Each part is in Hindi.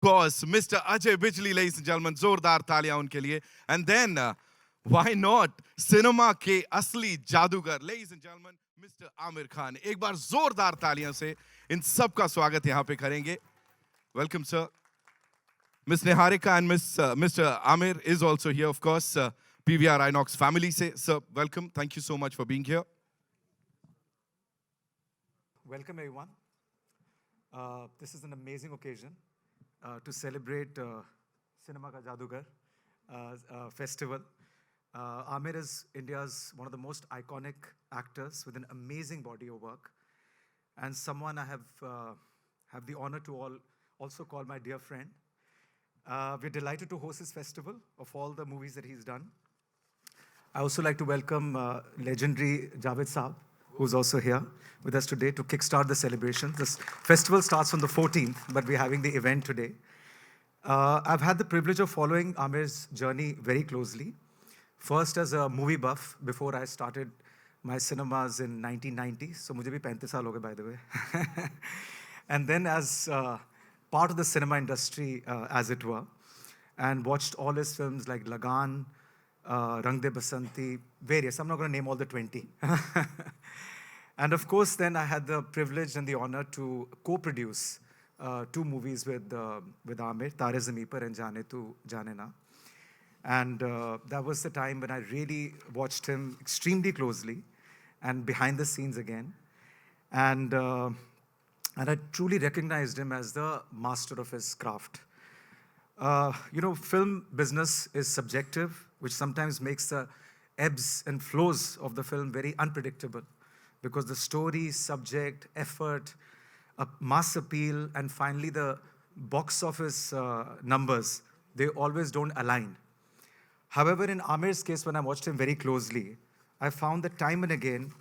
course, Mr. Ajay Bijli, ladies and gentlemen, जोरदार तालियां उनके लिए. And then, why not, cinema के असली जादूगर, ladies and gentlemen, Mr. Amir Khan. एक बार जोरदार तालियां से इन सब का स्वागत यहाँ पे करेंगे. Welcome, sir. Miss Niharika and Mr. Amir is also here, of course. PVR Inox family se. Sir, welcome. Thank you so much for being here. Welcome, everyone. This is an amazing occasion to celebrate Cinema Ka Jadugar festival. Amir is India's one of the most iconic actors with an amazing body of work, and someone I have the honor to also call my dear friend. We're delighted to host this festival of all the movies that he's done. I also like to welcome legendary Javed Saab, who's also here with us today to kickstart the celebration. This festival starts on the 14th, but we're having the event today. I've had the privilege of following Amir's journey very closely. First as a movie buff before I started my cinemas in 1990. So mujhe bhi 35 saal ho gaye, by the way. And then as part of the cinema industry, as it were, and watched all his films like Lagan, Rang De Basanti, various. I'm not going to name all the 20. And of course, then I had the privilege and the honor to co-produce two movies with Amir, Tare Zameen Par and Jaane Tu Jaane Na. And that was the time when I really watched him extremely closely and behind the scenes again. And I truly recognized him as the master of his craft. Film business is subjective, which sometimes makes the ebbs and flows of the film very unpredictable because the story, subject, effort, mass appeal, and finally the box office numbers, they always don't align. However, in Amir's case, when I watched him very closely, I found that time and again,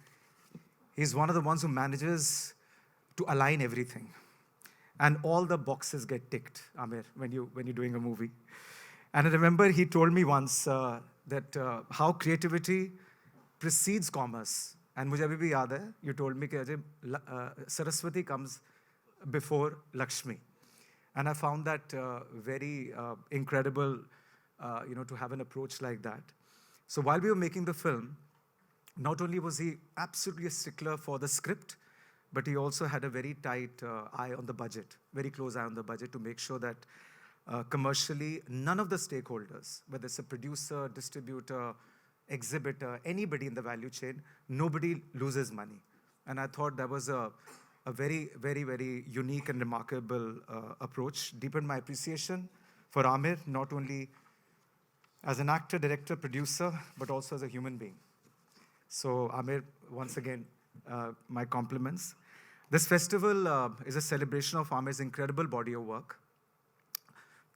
he's one of the ones who manages to align everything. And all the boxes get ticked, Amir, when you're doing a movie. And I remember he told me once that how creativity precedes commerce. And mujhe abhi bhi yaad hai, you told me that Saraswati comes before Lakshmi. And I found that very incredible, to have an approach like that. So while we were making the film, not only was he absolutely a stickler for the script, but he also had a very tight eye on the budget, very close eye on the budget to make sure that commercially, none of the stakeholders, whether it's a producer, distributor, exhibitor, anybody in the value chain, nobody loses money. And I thought that was a very, very, very unique and remarkable approach. Deepened my appreciation for Amir, not only as an actor, director, producer, but also as a human being. So Amir, once again, my compliments. This festival is a celebration of Amir's incredible body of work.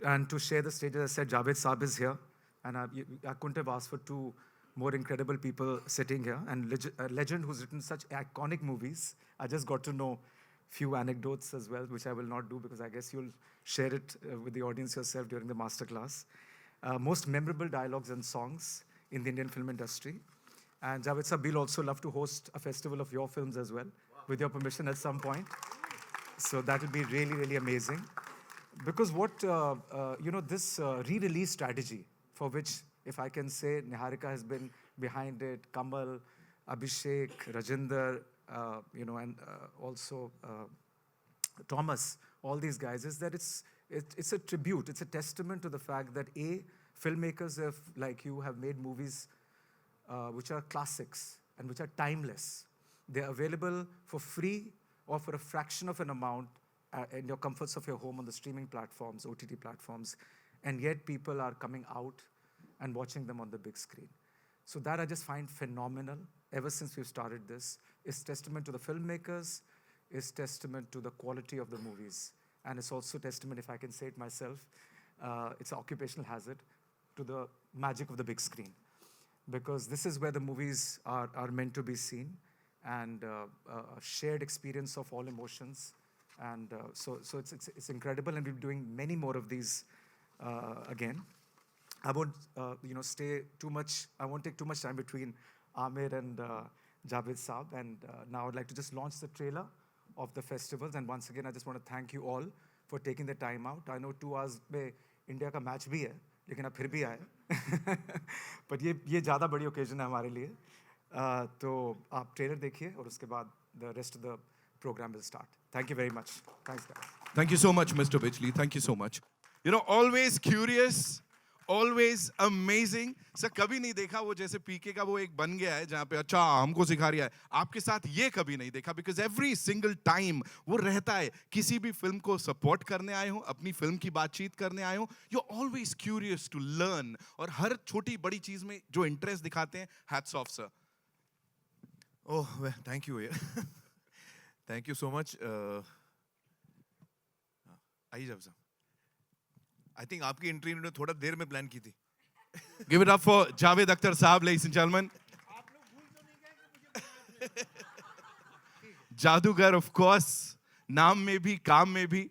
And to share the stage, as I said, Javed Saab is here. And I couldn't have asked for two more incredible people sitting here. And a legend who's written such iconic movies. I just got to know few anecdotes as well, which I will not do because I guess you'll share it with the audience yourself during the masterclass. Most memorable dialogues and songs in the Indian film industry. And Javed Saab will also love to host a festival of your films as well, with your permission at some point. So that will be really, really amazing. Because this re-release strategy, for which, if I can say, Niharika has been behind it, Kamal, Abhishek, Rajinder, and also Thomas, all these guys, is that it's a tribute, it's a testament to the fact that filmmakers like you have made movies which are classics and which are timeless. They're available for free or for a fraction of an amount in your comforts of your home on the streaming platforms, OTT platforms, and yet people are coming out and watching them on the big screen. So that I just find phenomenal. Ever since we've started this, it's testament to the filmmakers, it's testament to the quality of the movies, and it's also testament, if I can say it myself, it's an occupational hazard, to the magic of the big screen. Because this is where the movies are meant to be seen, and a shared experience of all emotions. And so it's incredible, and we're doing many more of these again. I won't stay too much. I won't take too much time between Amir and Javed Saab. And now I'd like to just launch the trailer of the festivals. And once again, I just want to thank you all for taking the time out. I know 2 hours में इंडिया का मैच भी है, लेकिन आप फिर भी आए. But ये ज़्यादा बड़ी occasion है हमारे लिए. तो आप ट्रेलर देखिए और उसके बाद the rest of the program will start. Thank you very much. Thanks, guys. Thank you so much, Mr. Bijli. Thank you so much. You know, always curious, always amazing. Sir कभी नहीं देखा वो जैसे पीके का वो एक बन गया है जहाँ पे अच्छा हमको सिखा रहा है. आपके साथ ये कभी नहीं देखा because every single time वो रहता है किसी भी फिल्म को सपोर्ट करने आए हो, अपनी फिल्म की बातचीत करने आए हो. You're always curious to learn और हर छोटी बड़ी चीज में जो इंटरेस्ट दिखाते हैं. Hats off, sir. Oh, well, thank you. Thank you so much. आइए जब साहब. I think आपकी एंट्री इन्होंने थोड़ा देर में प्लान की थी. Give it up for Javed Akhtar Saab, ladies and gentlemen. जादूगर, of course. नाम में भी, काम में भी.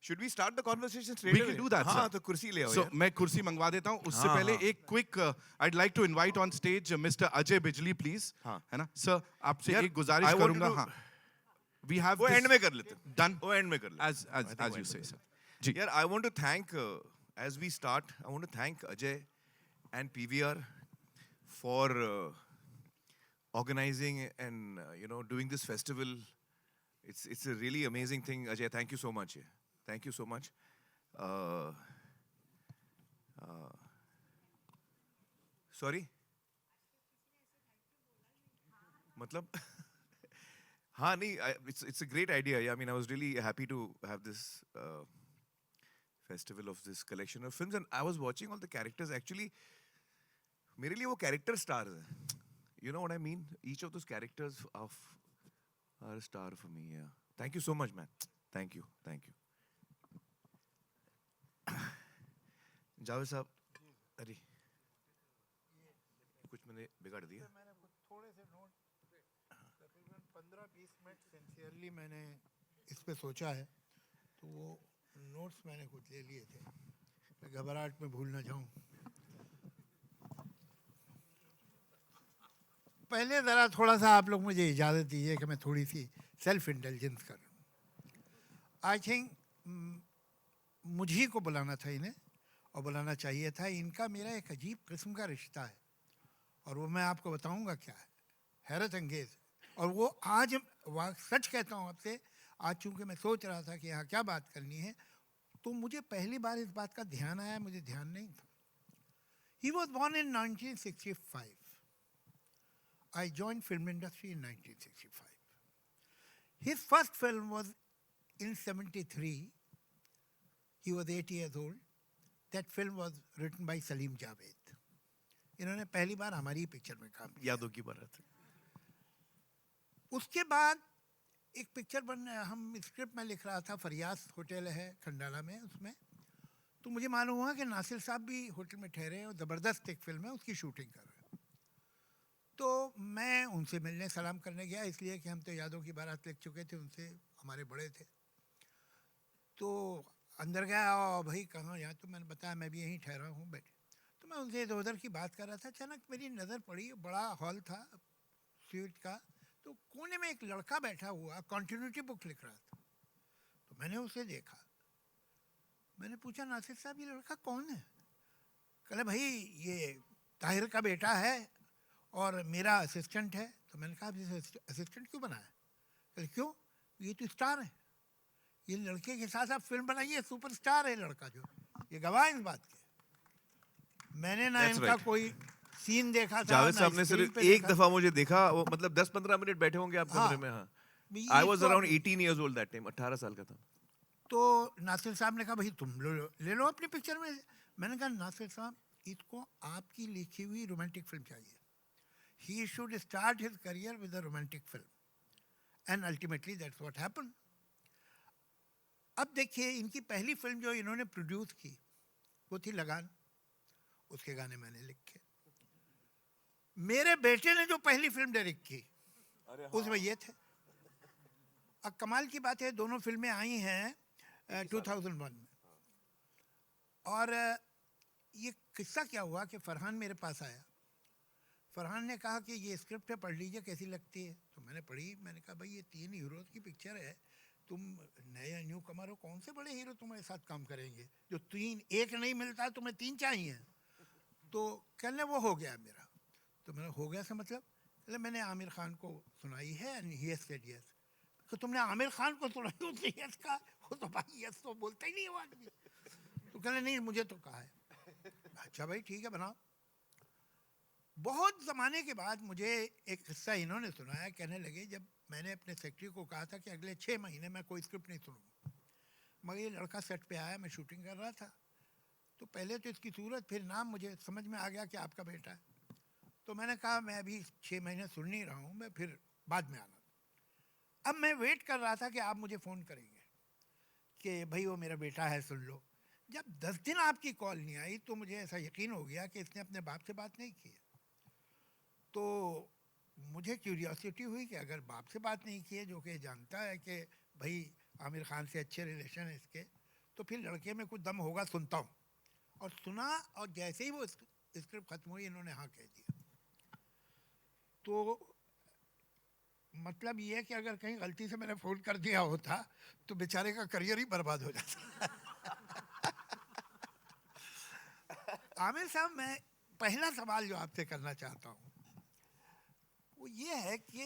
Should we start the conversation straight We away? can do that, हाँ, sir. तो कुर्सी ले आओ So यार. मैं कुर्सी मंगवा देता हूँ. उससे हाँ, पहले हाँ. एक quick, I'd like to invite on stage Mr. Ajay Bijli, please. हाँ. है ना? Sir, आपसे यार, एक गुजारिश I wanted करूँगा. to- हाँ. We have वो this एंड में कर लेते हैं. done वो एंड में कर लेते हैं. as I think वो you end say, में sir. कर जी. लेते हैं. यार, I want to thank, as we start, I want to thank Ajay and PVR for organizing and doing this festival. It's a really amazing thing, Ajay. Thank you so much. Thank you so much. Sorry. मतलब हाँ नहीं, it's a great idea. Yeah, I mean, I was really happy to have this festival of this collection of films, and I was watching all the characters. Actually, मेरे लिए वो character stars हैं. You know what I mean? Each of those characters are a star for me. Yeah. Thank you so much, man. Thank you. Thank you. Javed साहब, अरे कुछ मैंने बिगाड़ दिया. मैंने कुछ थोड़े से नोट तकरीबन 15-20 मिनट सिंसियरली मैंने इस पे सोचा है, तो वो नोट्स मैंने कुछ ले लिए थे, मैं घबराहट में भूल ना जाऊं. पहले ज़रा थोड़ा सा आप लोग मुझे इजाज़त दीजिए कि मैं थोड़ी सी सेल्फ इंटेलिजेंस करूं. आई थिंक मुझी को बुलाना था इन्हें, और बुलाना चाहिए था. इनका मेरा एक अजीब किस्म का रिश्ता है, और वो मैं आपको बताऊंगा क्या है. हैरत अंगेज़. और वो आज सच कहता हूँ आपसे, आज चूँकि मैं सोच रहा था कि यहाँ क्या बात करनी है, तो मुझे पहली बार इस बात का ध्यान आया. मुझे ध्यान नहीं था. He was born in 1965. I joined film industry in 1965. His first film was in 73. He was 8 years old. That film was written by Salim Javed. इन्होंने पहली बार हमारी पिक्चर में काम किया. यादों की बात है. उसके बाद एक पिक्चर हम स्क्रिप्ट में लिख रहा था, फरियाद होटल है खंडाला में. उसमें तो मुझे मालूम हुआ कि नासिर साहब भी होटल में ठहरे हैं और ज़बरदस्त एक फिल्म है, उसकी शूटिंग कर रहे हैं. तो मैं उनसे मिलने सलाम करने गया, इसलिए कि हम तो यादों की बारात लिख चुके थे उनसे, हमारे बड़े थे. तो अंदर गया, और भाई कहाँ, यहाँ तो मैंने बताया मैं भी यहीं ठहरा हूँ बैठे. तो मैं उनसे इधर उधर की बात कर रहा था. अचानक मेरी नज़र पड़ी, बड़ा हॉल था स्वीट का, तो कोने में एक लड़का बैठा हुआ कॉन्टिन्यूटी बुक लिख रहा था. तो मैंने उसे देखा. मैंने पूछा, नासिर साहब ये लड़का कौन है? कहले भाई ये ताहिर का बेटा है और मेरा असिस्टेंट है. तो मैंने कहा असिस्टेंट क्यों बनाया? कहले क्यों, ये तो स्टार है, ये लड़के के साथ आप फिल्म बनाइए, सुपरस्टार है लड़का, जो ये गवाह इस बात के. मैंने ना That's इनका right. कोई सीन देखा था, जावेद ना साहब ने स्क्रीन सिर्फ पे एक देखा. दफा मुझे देखा, वो मतलब 10-15 मिनट बैठे होंगे आप हाँ. कमरे में. हाँ. ये I was तो around आप- 18 years old that time. 18 साल का था. तो नासिर साहब ने कहा भाई तुम ले लो अपनी पिक्चर में. मैंने कहा नासिर साहब इसको आपकी लिखी हुई रोमांटिक फिल्म चाहिए. He should start his career with a romantic film. And ultimately that's what happened. अब देखिए इनकी पहली फिल्म जो इन्होंने प्रोड्यूस की वो थी लगान. उसके गाने मैंने लिखे. मेरे बेटे ने जो पहली फिल्म डायरेक्ट की उसमें ये थे. अब कमाल की बात है, दोनों फिल्में आई हैं 2001 में. और ये किस्सा क्या हुआ कि फरहान मेरे पास आया. फरहान ने कहा कि ये स्क्रिप्ट है, पढ़ लीजिए कैसी लगती है. तो मैंने पढ़ी. मैंने कहा भाई ये 3 हीरोज़ की पिक्चर है, तुम नए न्यू कमर हो, कौन से बड़े हीरो तुम्हारे साथ काम करेंगे जो तीन, एक नहीं मिलता तुम्हें तीन चाहिए। तो कहने वो हो गया मेरा। तो मैंने हो गया से मतलब, कहले मैंने आमिर खान को सुनाई है and he has said yes. तो तुमने आमिर खान को सुनाई उसने यस कहा? वो तो भाई यस तो बोलता ही नहीं है वो आदमी। तो कहले नहीं मुझे तो कहा है। अच्छा भाई ठीक है बनाओ। बहुत ज़माने के बाद मुझे एक किस्सा इन्होंने सुनाया, कहने लगे जब मैंने अपने सेक्रेटरी को कहा था कि अगले 6 महीने मैं कोई स्क्रिप्ट नहीं सुनूंगा, मगर ये लड़का सेट पे आया, मैं शूटिंग कर रहा था, तो पहले तो इसकी सूरत फिर नाम मुझे समझ में आ गया कि आपका बेटा है। तो मैंने कहा मैं अभी 6 महीने सुन नहीं रहा हूँ, मैं फिर बाद में आना। अब मैं वेट कर रहा था कि आप मुझे फ़ोन करेंगे कि भाई वो मेरा बेटा है सुन लो। जब 10 दिन आपकी कॉल नहीं आई तो मुझे ऐसा यकीन हो गया कि इसने अपने बाप से बात नहीं की है। तो मुझे क्यूरियोसिटी हुई कि अगर बाप से बात नहीं की है, जो कि जानता है कि भाई आमिर खान से अच्छे रिलेशन है इसके, तो फिर लड़के में कुछ दम होगा, सुनता हूँ। और सुना, और जैसे ही वो स्क्रिप्ट खत्म हुई इन्होंने हाँ कह दिया। तो मतलब ये है कि अगर कहीं गलती से मैंने फ़ोन कर दिया होता तो बेचारे का करियर ही बर्बाद हो जाता। आमिर साहब, मैं पहला सवाल जो आपसे करना चाहता हूँ वो ये है कि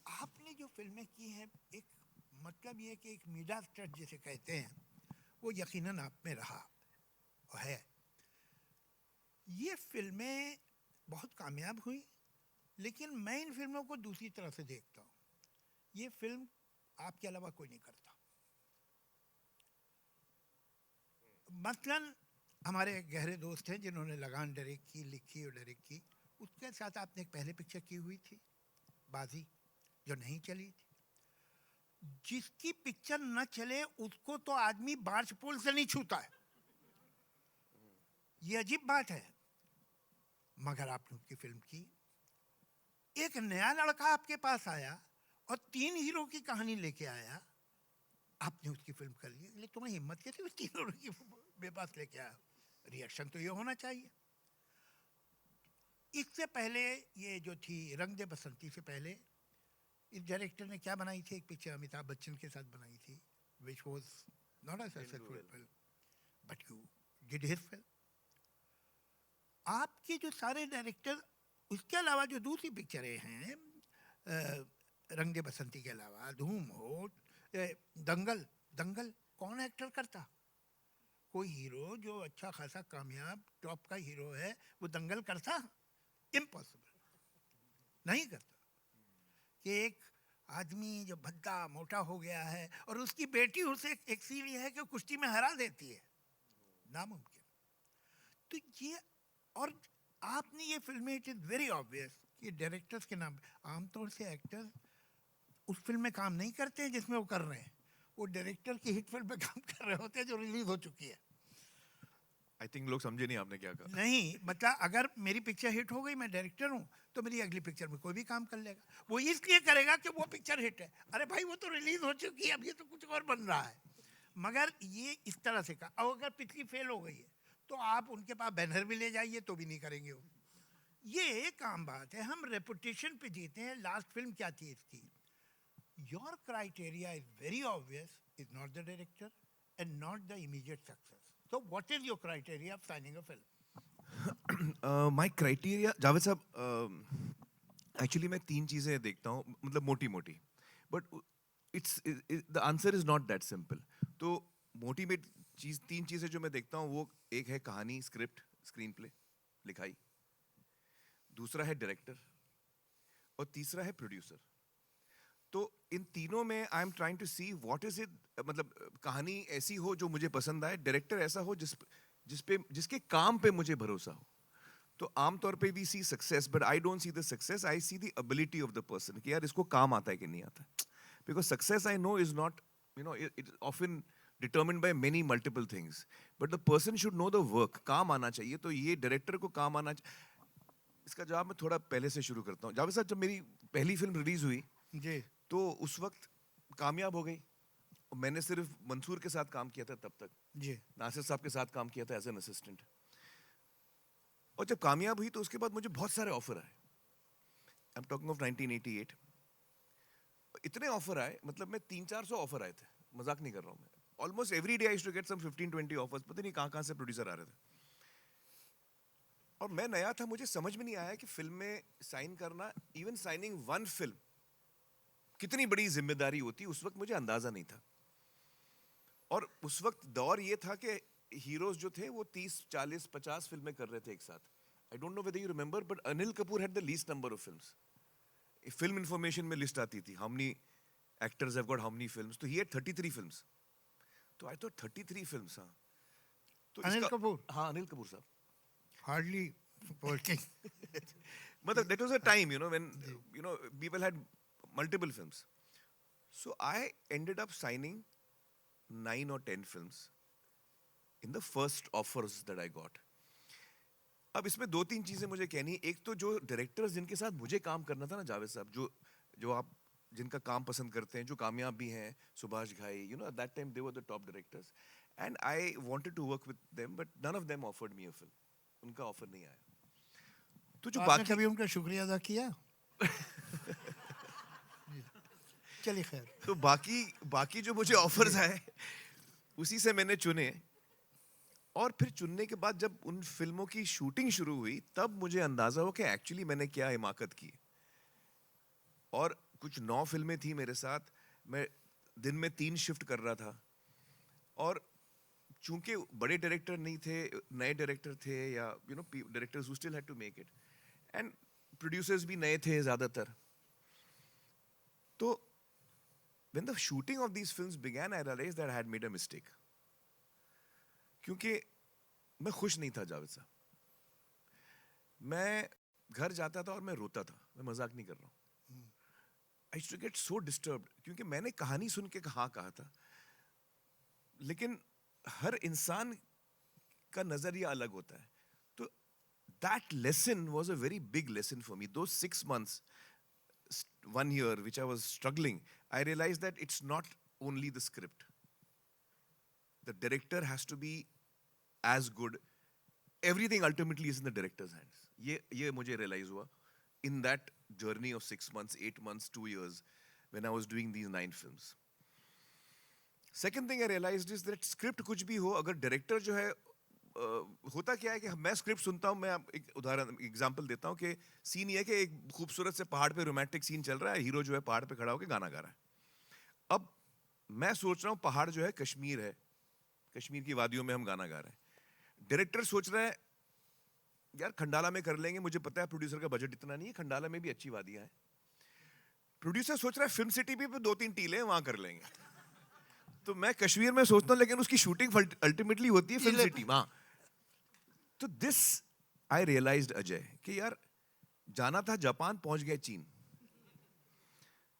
आपने जो फिल्में की हैं, एक मतलब ये कि एक मीडिया स्टड जिसे कहते हैं वो यकीनन आप में रहा है। ये फिल्में बहुत कामयाब हुई, लेकिन मैं इन फिल्मों को दूसरी तरह से देखता हूँ। ये फिल्म आपके अलावा कोई नहीं करता। मसलन हमारे गहरे दोस्त हैं जिन्होंने लगान डायरेक्ट की, लिखी और डायरेक्ट की। उसके साथ आपने एक पहले पिक्चर की हुई थी बाजी, जो नहीं चली थी। जिसकी पिक्चर न चले उसको तो आदमी बार्च पोल से नहीं छूता है, ये अजीब बात है। मगर आपने उसकी फिल्म की, एक नया लड़का आपके पास आया और 3 हीरो की कहानी लेके आया, आपने उसकी फिल्म कर ली। लेकिन तुम्हें हिम्मत कैसे उस 3 हीरो की मेरे पास लेके आया? रिएक्शन तो ये होना चाहिए। इससे पहले ये जो थी रंग दे बसंती से पहले, इस डायरेक्टर ने क्या बनाई थी, एक पिक्चर अमिताभ बच्चन के साथ बनाई थी, which was not a successful film, but you did his film. आपके जो सारे डायरेक्टर, उसके अलावा जो दूसरी पिक्चरें हैं, रंग दे बसंती के अलावा धूम हो, दंगल, दंगल कौन एक्टर करता? कोई हीरो जो अच्छा खासा कामयाब टॉप का हीरो है वो दंगल करता? इम्पॉसिबल, नहीं करता। कि एक आदमी जो भद्दा मोटा हो गया है और उसकी बेटी उसे एक सीन ये है कि कुश्ती में हरा देती है, नामुमकिन। तो ये, और आपने ये फिल्में, इट इज़ वेरी ऑब्वियस कि डायरेक्टर्स के नाम, आमतौर से एक्टर्स उस फिल्म में काम नहीं करते हैं जिसमें वो कर रहे हैं, वो डायरेक्टर की हिट फिल्म में काम कर रहे होते हैं जो रिलीज हो चुकी है। आई थिंक लोग समझे नहीं आपने क्या कहा। नहीं मतलब अगर मेरी पिक्चर हिट हो गई, मैं डायरेक्टर हूँ, तो मेरी अगली पिक्चर में कोई भी काम कर लेगा। वो इसलिए करेगा कि वो पिक्चर हिट है। अरे भाई वो तो रिलीज हो चुकी है, अब ये तो कुछ और बन रहा है। मगर ये इस तरह से का, और अगर पिछली फेल हो गई है तो आप उनके पास बैनर भी ले जाइए तो भी नहीं करेंगे वो। ये एक आम बात है, हम रेपुटेशन पे जीते हैं। लास्ट फिल्म क्या थी इसकी? Your criteria is very obvious, is not the director and not the immediate success. So what is your criteria of signing a film? My criteria Javed साहब, एक्चुअली मैं 3 चीज़ें देखता हूँ, मतलब मोटी मोटी, but it's the answer is not that simple. तो मोटी में 3 चीज़ें जो मैं देखता हूँ वो एक है कहानी, स्क्रिप्ट, स्क्रीन प्ले, लिखाई, दूसरा है डायरेक्टर और तीसरा है प्रोड्यूसर। तो इन तीनों में I am trying to see what is it, मतलब कहानी ऐसी हो जो मुझे पसंद आए, डायरेक्टर ऐसा हो जिसके काम पे मुझे भरोसा हो। तो आमतौर पे we see success, but I don't see the success, I see the ability of the person कि यार इसको काम आता है कि नहीं आता। Because success I know is not, you know, it often determined by many multiple things, but the person should know the work, काम आना चाहिए। तो ये डायरेक्टर को काम आना इसका जवाब मैं थोड़ा पहले से शुरू करता हूँ। जावेद साहब, जब मेरी पहली फिल्म रिलीज हुई जी, तो उस वक्त कामयाब हो गई, और मैंने सिर्फ मंसूर के साथ काम किया था तब तक, जी, नासिर साहब के साथ काम किया था एज एन असिस्टेंट। और जब कामयाब हुई तो उसके बाद मुझे बहुत सारे ऑफर आए। I am talking of 1988। इतने ऑफर आए, मतलब मैं 300-400 ऑफर आए थे, मजाक नहीं कर रहा हूँ मैं. Almost every day I used to get some 15-20 offers. पता नहीं कहाँ से प्रोड्यूसर आ रहे थे. और मैं नया था, मुझे समझ में नहीं आया कि फिल्म में साइन करना, इवन साइनिंग वन फिल्म, कितनी बड़ी जिम्मेदारी होती. उस वक्त मुझे अंदाजा नहीं था. और उस वक्त दौर ये था कि हीरोज जो थे वो 30, 40, 50 फिल्में कर रहे थे एक साथ. आई don't know whether you remember, but Anil Kapoor had the least number of films. Film information में लिस्ट आती थी, how many actors have got how many films. तो ही हैड 33 फिल्म्स. तो आई थॉट 33 फिल्म्स. हाँ, तो अनिल कपूर? हाँ, अनिल कपूर साहब. Hardly working. But that was a time, when people had multiple films. So I ended up signing 9 or 10 films in the first offers that I got. अब इसमें 2-3 चीजें मुझे कहनी. एक तो जो डायरेक्टर्स जिनके साथ मुझे काम करना था ना, जावेद साहब, जो आप जिनका काम पसंद करते हैं, जो कामयाब भी हैं, सुभाष घाई, at that time they were the top directors, and I wanted to work with them, but none of them offered me a film. उनका ऑफर नहीं आया. तो जो आपने बाकी कभी उनका शुक्रिया अदा किया? चलिए खैर. तो बाकी जो मुझे ऑफर्स आए, उसी से मैंने चुने. और फिर चुनने के बाद जब उन फिल्मों की शूटिंग शुरू हुई, तब मुझे अंदाजा हुआ कि एक्चुअली मैंने क्या हिमाकत की. और कुछ 9 फिल्में थी मेरे साथ. मैं दिन में 3 शिफ्ट कर रहा था. और चूंकि बड़े डायरेक्टर नहीं थे, नए डायरेक्टर थे, या directors who still had to make it, and producers भी नए थे ज्यादातर. तो when the shooting of these films began, I realized that I had made a mistake. क्योंकि मैं खुश नहीं था जावेद साहब. मैं घर जाता था और मैं रोता था. मैं मजाक नहीं कर रहा हूँ. I used to get so disturbed, क्योंकि मैंने कहानी सुन के हाँ कहा था, लेकिन हर इंसान का नजरिया अलग होता है. तो that lesson was a very big lesson for me. Those 6 months, 1 year, which I was struggling, I realized that it's not only the script. The director has to be as good. Everything ultimately is in the director's hands. ये मुझे realize हुआ in that journey of 6 months, 8 months, 2 years, when I was doing these 9 films. Second thing I realized is that script कुछ भी हो, अगर director जो है, होता क्या है कि मैं स्क्रिप्ट सुनता हूँ. मैं एक उदाहरण एग्जांपल देता हूँ कि सीन ये है कि एक खूबसूरत से पहाड़ पे रोमांटिक सीन चल रहा है. हीरो जो है पहाड़ पे खड़ा होकर गाना गा रहा है. अब मैं सोच रहा हूँ पहाड़ जो है कश्मीर है, कश्मीर की वादियों में हम गाना गा रहे हैं. डायरेक्टर सोच रहा है यार खंडाला में कर लेंगे, मुझे पता है प्रोड्यूसर का बजट इतना नहीं है, खंडाला में भी अच्छी वादियां हैं. प्रोड्यूसर सोच रहा है फिल्म सिटी भी 2-3 टीले हैं, वहां कर लेंगे. तो मैं कश्मीर में सोचता हूँ, लेकिन उसकी शूटिंग अल्टीमेटली होती है फिल्म सिटी. वहां तो दिस आई रियलाइज्ड अजय कि यार जाना था जापान, पहुंच गए चीन.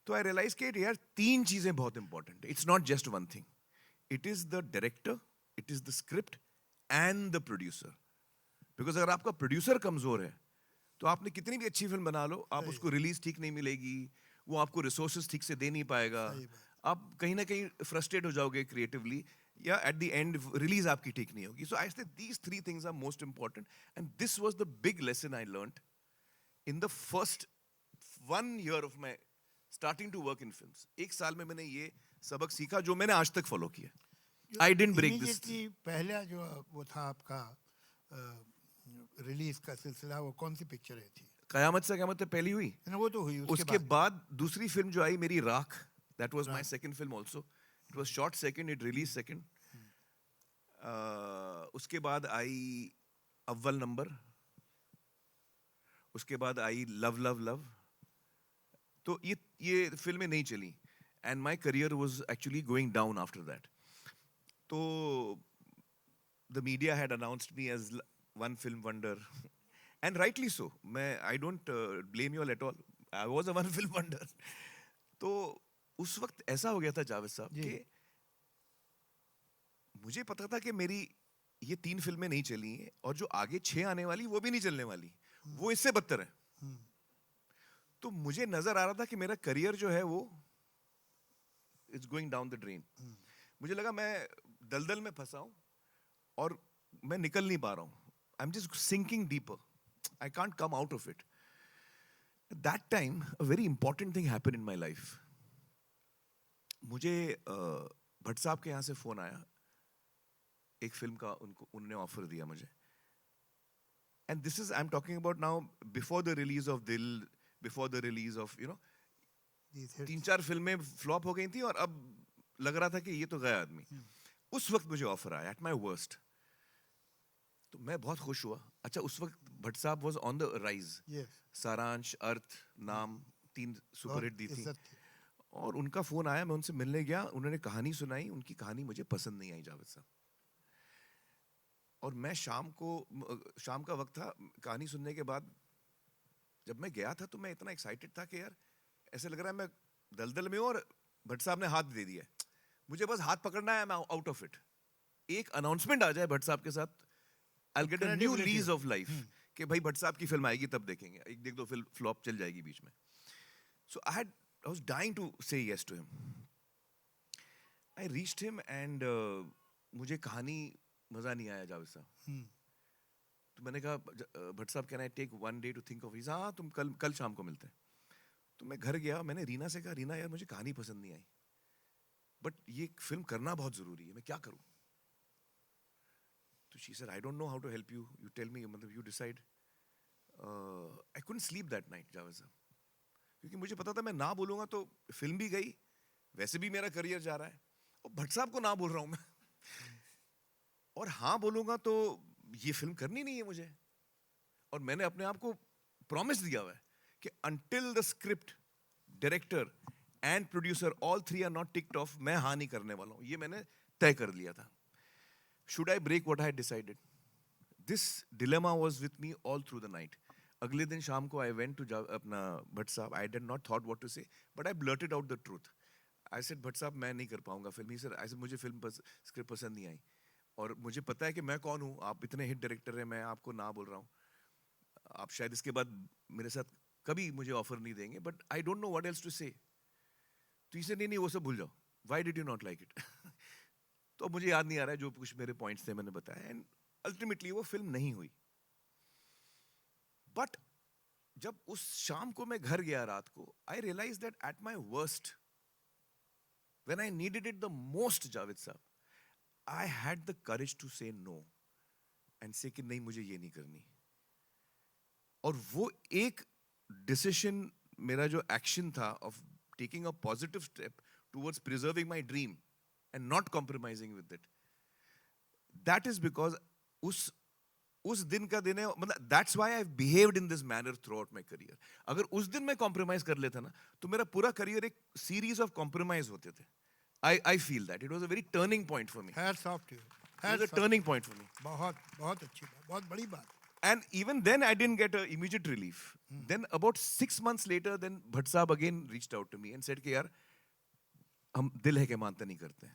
तो आई रियलाइज कि यार 3 चीजें बहुत इंपॉर्टेंट है. It's not just one thing. It is the director, it is the script and the producer. Because अगर आपका प्रोड्यूसर कमजोर है तो आपने कितनी भी अच्छी फिल्म बना लो, आप उसको रिलीज ठीक नहीं मिलेगी, वो आपको रिसोर्सेज ठीक से दे नहीं पाएगा, आप कहीं ना कहीं फ्रस्ट्रेट हो जाओगे क्रिएटिवली, या एट द एंड रिलीज आपकी ठीक नहीं होगी. So I say these 3 things are most important, and this was the big lesson I learned in the first 1 year of my starting to work in films. 1 साल में मैंने ये सबक सीखा जो मैंने आज तक फॉलो किया. I didn't break this. पहला जो वो था आपका रिलीज का सिलसिला, वो कौन सी पिक्चरें थी? कयामत से क़यामत तक पहली हुई. ना, वो तो हुई. उसके बाद दूसरी फिल्म जो आई मेरी, राख, that was my second film also. It was shot second, it released second. उसके बाद आई अव्वल नंबर, उसके बाद आई लव लव लव. तो ये फिल्में नहीं चली, and my career was actually going down after that. तो the media had announced me as one film wonder, and rightly so. I don't blame you all at all. I was a one film wonder. तो उस वक्त ऐसा हो गया था जावेद साहब कि मुझे पता था कि मेरी ये 3 फिल्में नहीं चली हैं, और जो आगे 6 आने वाली वो भी नहीं चलने वाली, वो इससे बदतर है. तो मुझे नजर आ रहा था कि मेरा करियर जो है वो it's going down the drain. मुझे लगा मैं दलदल में फंसा हूं और मैं निकल नहीं पा रहा हूं. I am just sinking deeper. I can't come out of it. At that time, a very important thing happened in my life. मुझे भट्ट साहब के यहाँ से फोन आया, एक फिल्म का उन्होंने ऑफर दिया मुझे. And this is I am talking about now before the release of दिल, बिफोर द रिलीज ऑफ 3-4 फिल्में फ्लॉप हो गई थी और अब लग रहा था कि ये तो गया आदमी. उस वक्त मुझे ऑफर आया एट माई वर्स्ट. तो मैं बहुत खुश हुआ. अच्छा, उस वक्त भट्ट साहब was on the rise. Yes, सारांश, अर्थ, नाम 3 सुपर हिट दी थी. इज्जत थी. और उनका फोन आया, मैं उनसे मिलने गया, उन्होंने कहानी सुनाई. उनकी कहानी मुझे पसंद नहीं आई जावेद साहब. और मैं शाम का वक्त था. कहानी सुनने के बाद जब मैं गया था तो मैं इतना एक्साइटेड था कि यार ऐसे लग रहा है मैं दलदल में हूं और भट्ट साहब ने हाथ दे दिया. मुझे बस हाथ पकड़ना है, मैं आउट ऑफ इट. एक अनाउंसमेंट आ जाए भट्ट साहब के साथ, I get a new Credibility. Lease of life कि भाई भट्ट साहब की फिल्म आएगी तब देखेंगे. एक देख दो फिल्म फ्लॉप चल जाएगी बीच में. So I was dying to say yes to him. I reached him and मुझे कहानी मजा नहीं आया जावेद साहब. तो मैंने कहा भट्ट साहब can I take 1 day to think of. हाँ, तुम कल शाम को मिलते हैं. तो मैं घर गया, मैंने रीना से कहा, रीना यार मुझे कहानी पसंद नहीं आई, बट ये फिल्म करना बहुत जरूरी है, मैं क्या करूं. तो she said I don't know how to help you, you tell me, मतलब you decide. I couldn't sleep that night Javed sahab, क्योंकि मुझे पता था मैं ना बोलूंगा तो फिल्म भी गई, वैसे भी मेरा करियर जा रहा है, और भट्ट साहब को ना बोल रहा हूं मैं. और हाँ बोलूंगा तो ये फिल्म करनी नहीं है मुझे. और मैंने अपने आप को प्रॉमिस दिया हुआ है कि until the script, director and producer all 3 are not ticked off, मैं हाँ नहीं करने वाला हूँ. ये मैंने तय कर लिया था. Should I break what I had decided? This dilemma was with me all through the night. अगले दिन शाम को I went to अपना भट्ट साहब. I did not thought what to say, but I blurted out the truth. I said Bhatt साहब मैं नहीं कर पाऊंगा film. He said, I said मुझे फिल्म स्क्रिप्ट पसंद नहीं आई और मुझे पता है कि मैं कौन हूँ. आप इतने हिट डायरेक्टर हैं, मैं आपको ना बोल रहा हूँ. आप शायद इसके बाद मेरे साथ कभी मुझे ऑफर नहीं देंगे, but I don't know what else to say. तो इसे नहीं वो सब भूल जाओ. Why did you not like it? तो मुझे याद नहीं आ रहा है जो कुछ मेरे पॉइंट्स थे मैंने बताया. एंड अल्टीमेटली वो फिल्म नहीं हुई. बट जब उस शाम को मैं घर गया रात को, I realise that at my worst, when I needed it the most Javed sahab, I had the courage to say no and say कि नहीं मुझे ये नहीं करनी. और वो एक डिसीजन, मेरा जो एक्शन था of taking a positive step towards preserving my dream and not compromising with it, that is because उस दिन का दिन है. मतलब that's why I have behaved in this manner through out my career. अगर उस दिन मैं कॉम्प्रोमाइज कर लेता ना तो मेरा पूरा करियर एक सीरीज ऑफ कॉम्प्रोमाइज होते थे. I feel that it was a very turning point for me. Hats off to you. It was a turning point for me. बहुत बहुत अच्छी बात, बहुत बड़ी बात. And even then, I didn't get an immediate relief. Then about 6 months later, then Bhatt Sahab again reached out to me and said कि यार हम दिल है के मानते नहीं करते हैं,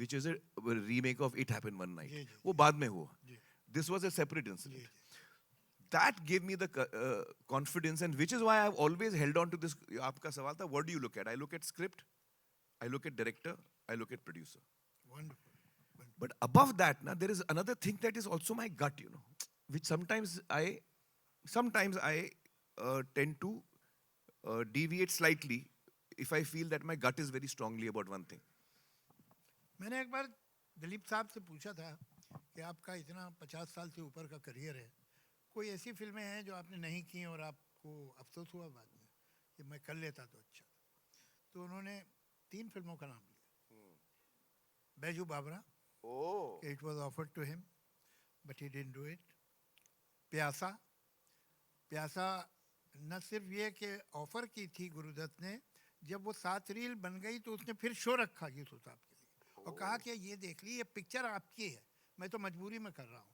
which is a remake of It Happened One Night. वो बाद में हुआ. This was a separate incident. That gave me the confidence, and which is why I've always held on to this. आपका सवाल था, what do you look at? I look at script, I look at director, I look at producer. Wonderful. But above that, now there is another thing that is also my gut, which sometimes I tend to deviate slightly if I feel that my gut is very strongly about one thing. मैंने एक बार दिलीप साहब से पूछा था कि आपका इतना 50 साल से ऊपर का करियर है, कोई ऐसी फिल्में हैं जो आपने नहीं की और आपको अफसोस हुआ बाद में कि मैं कर लेता तो अच्छा. तो उन्होंने 3 फिल्मों का नाम लिया. Baiju Bawra, it was offered to him but he didn't do it. Pyaasa न सिर्फ ये कि ऑफर की थी गुरुदत्त ने, जब वो 7 रील बन गई तो उसने फिर शो रखा यूसुफ साहब के लिए और कहा कि ये देख ली, ये पिक्चर आपकी है, मैं तो मजबूरी में कर रहा हूँ,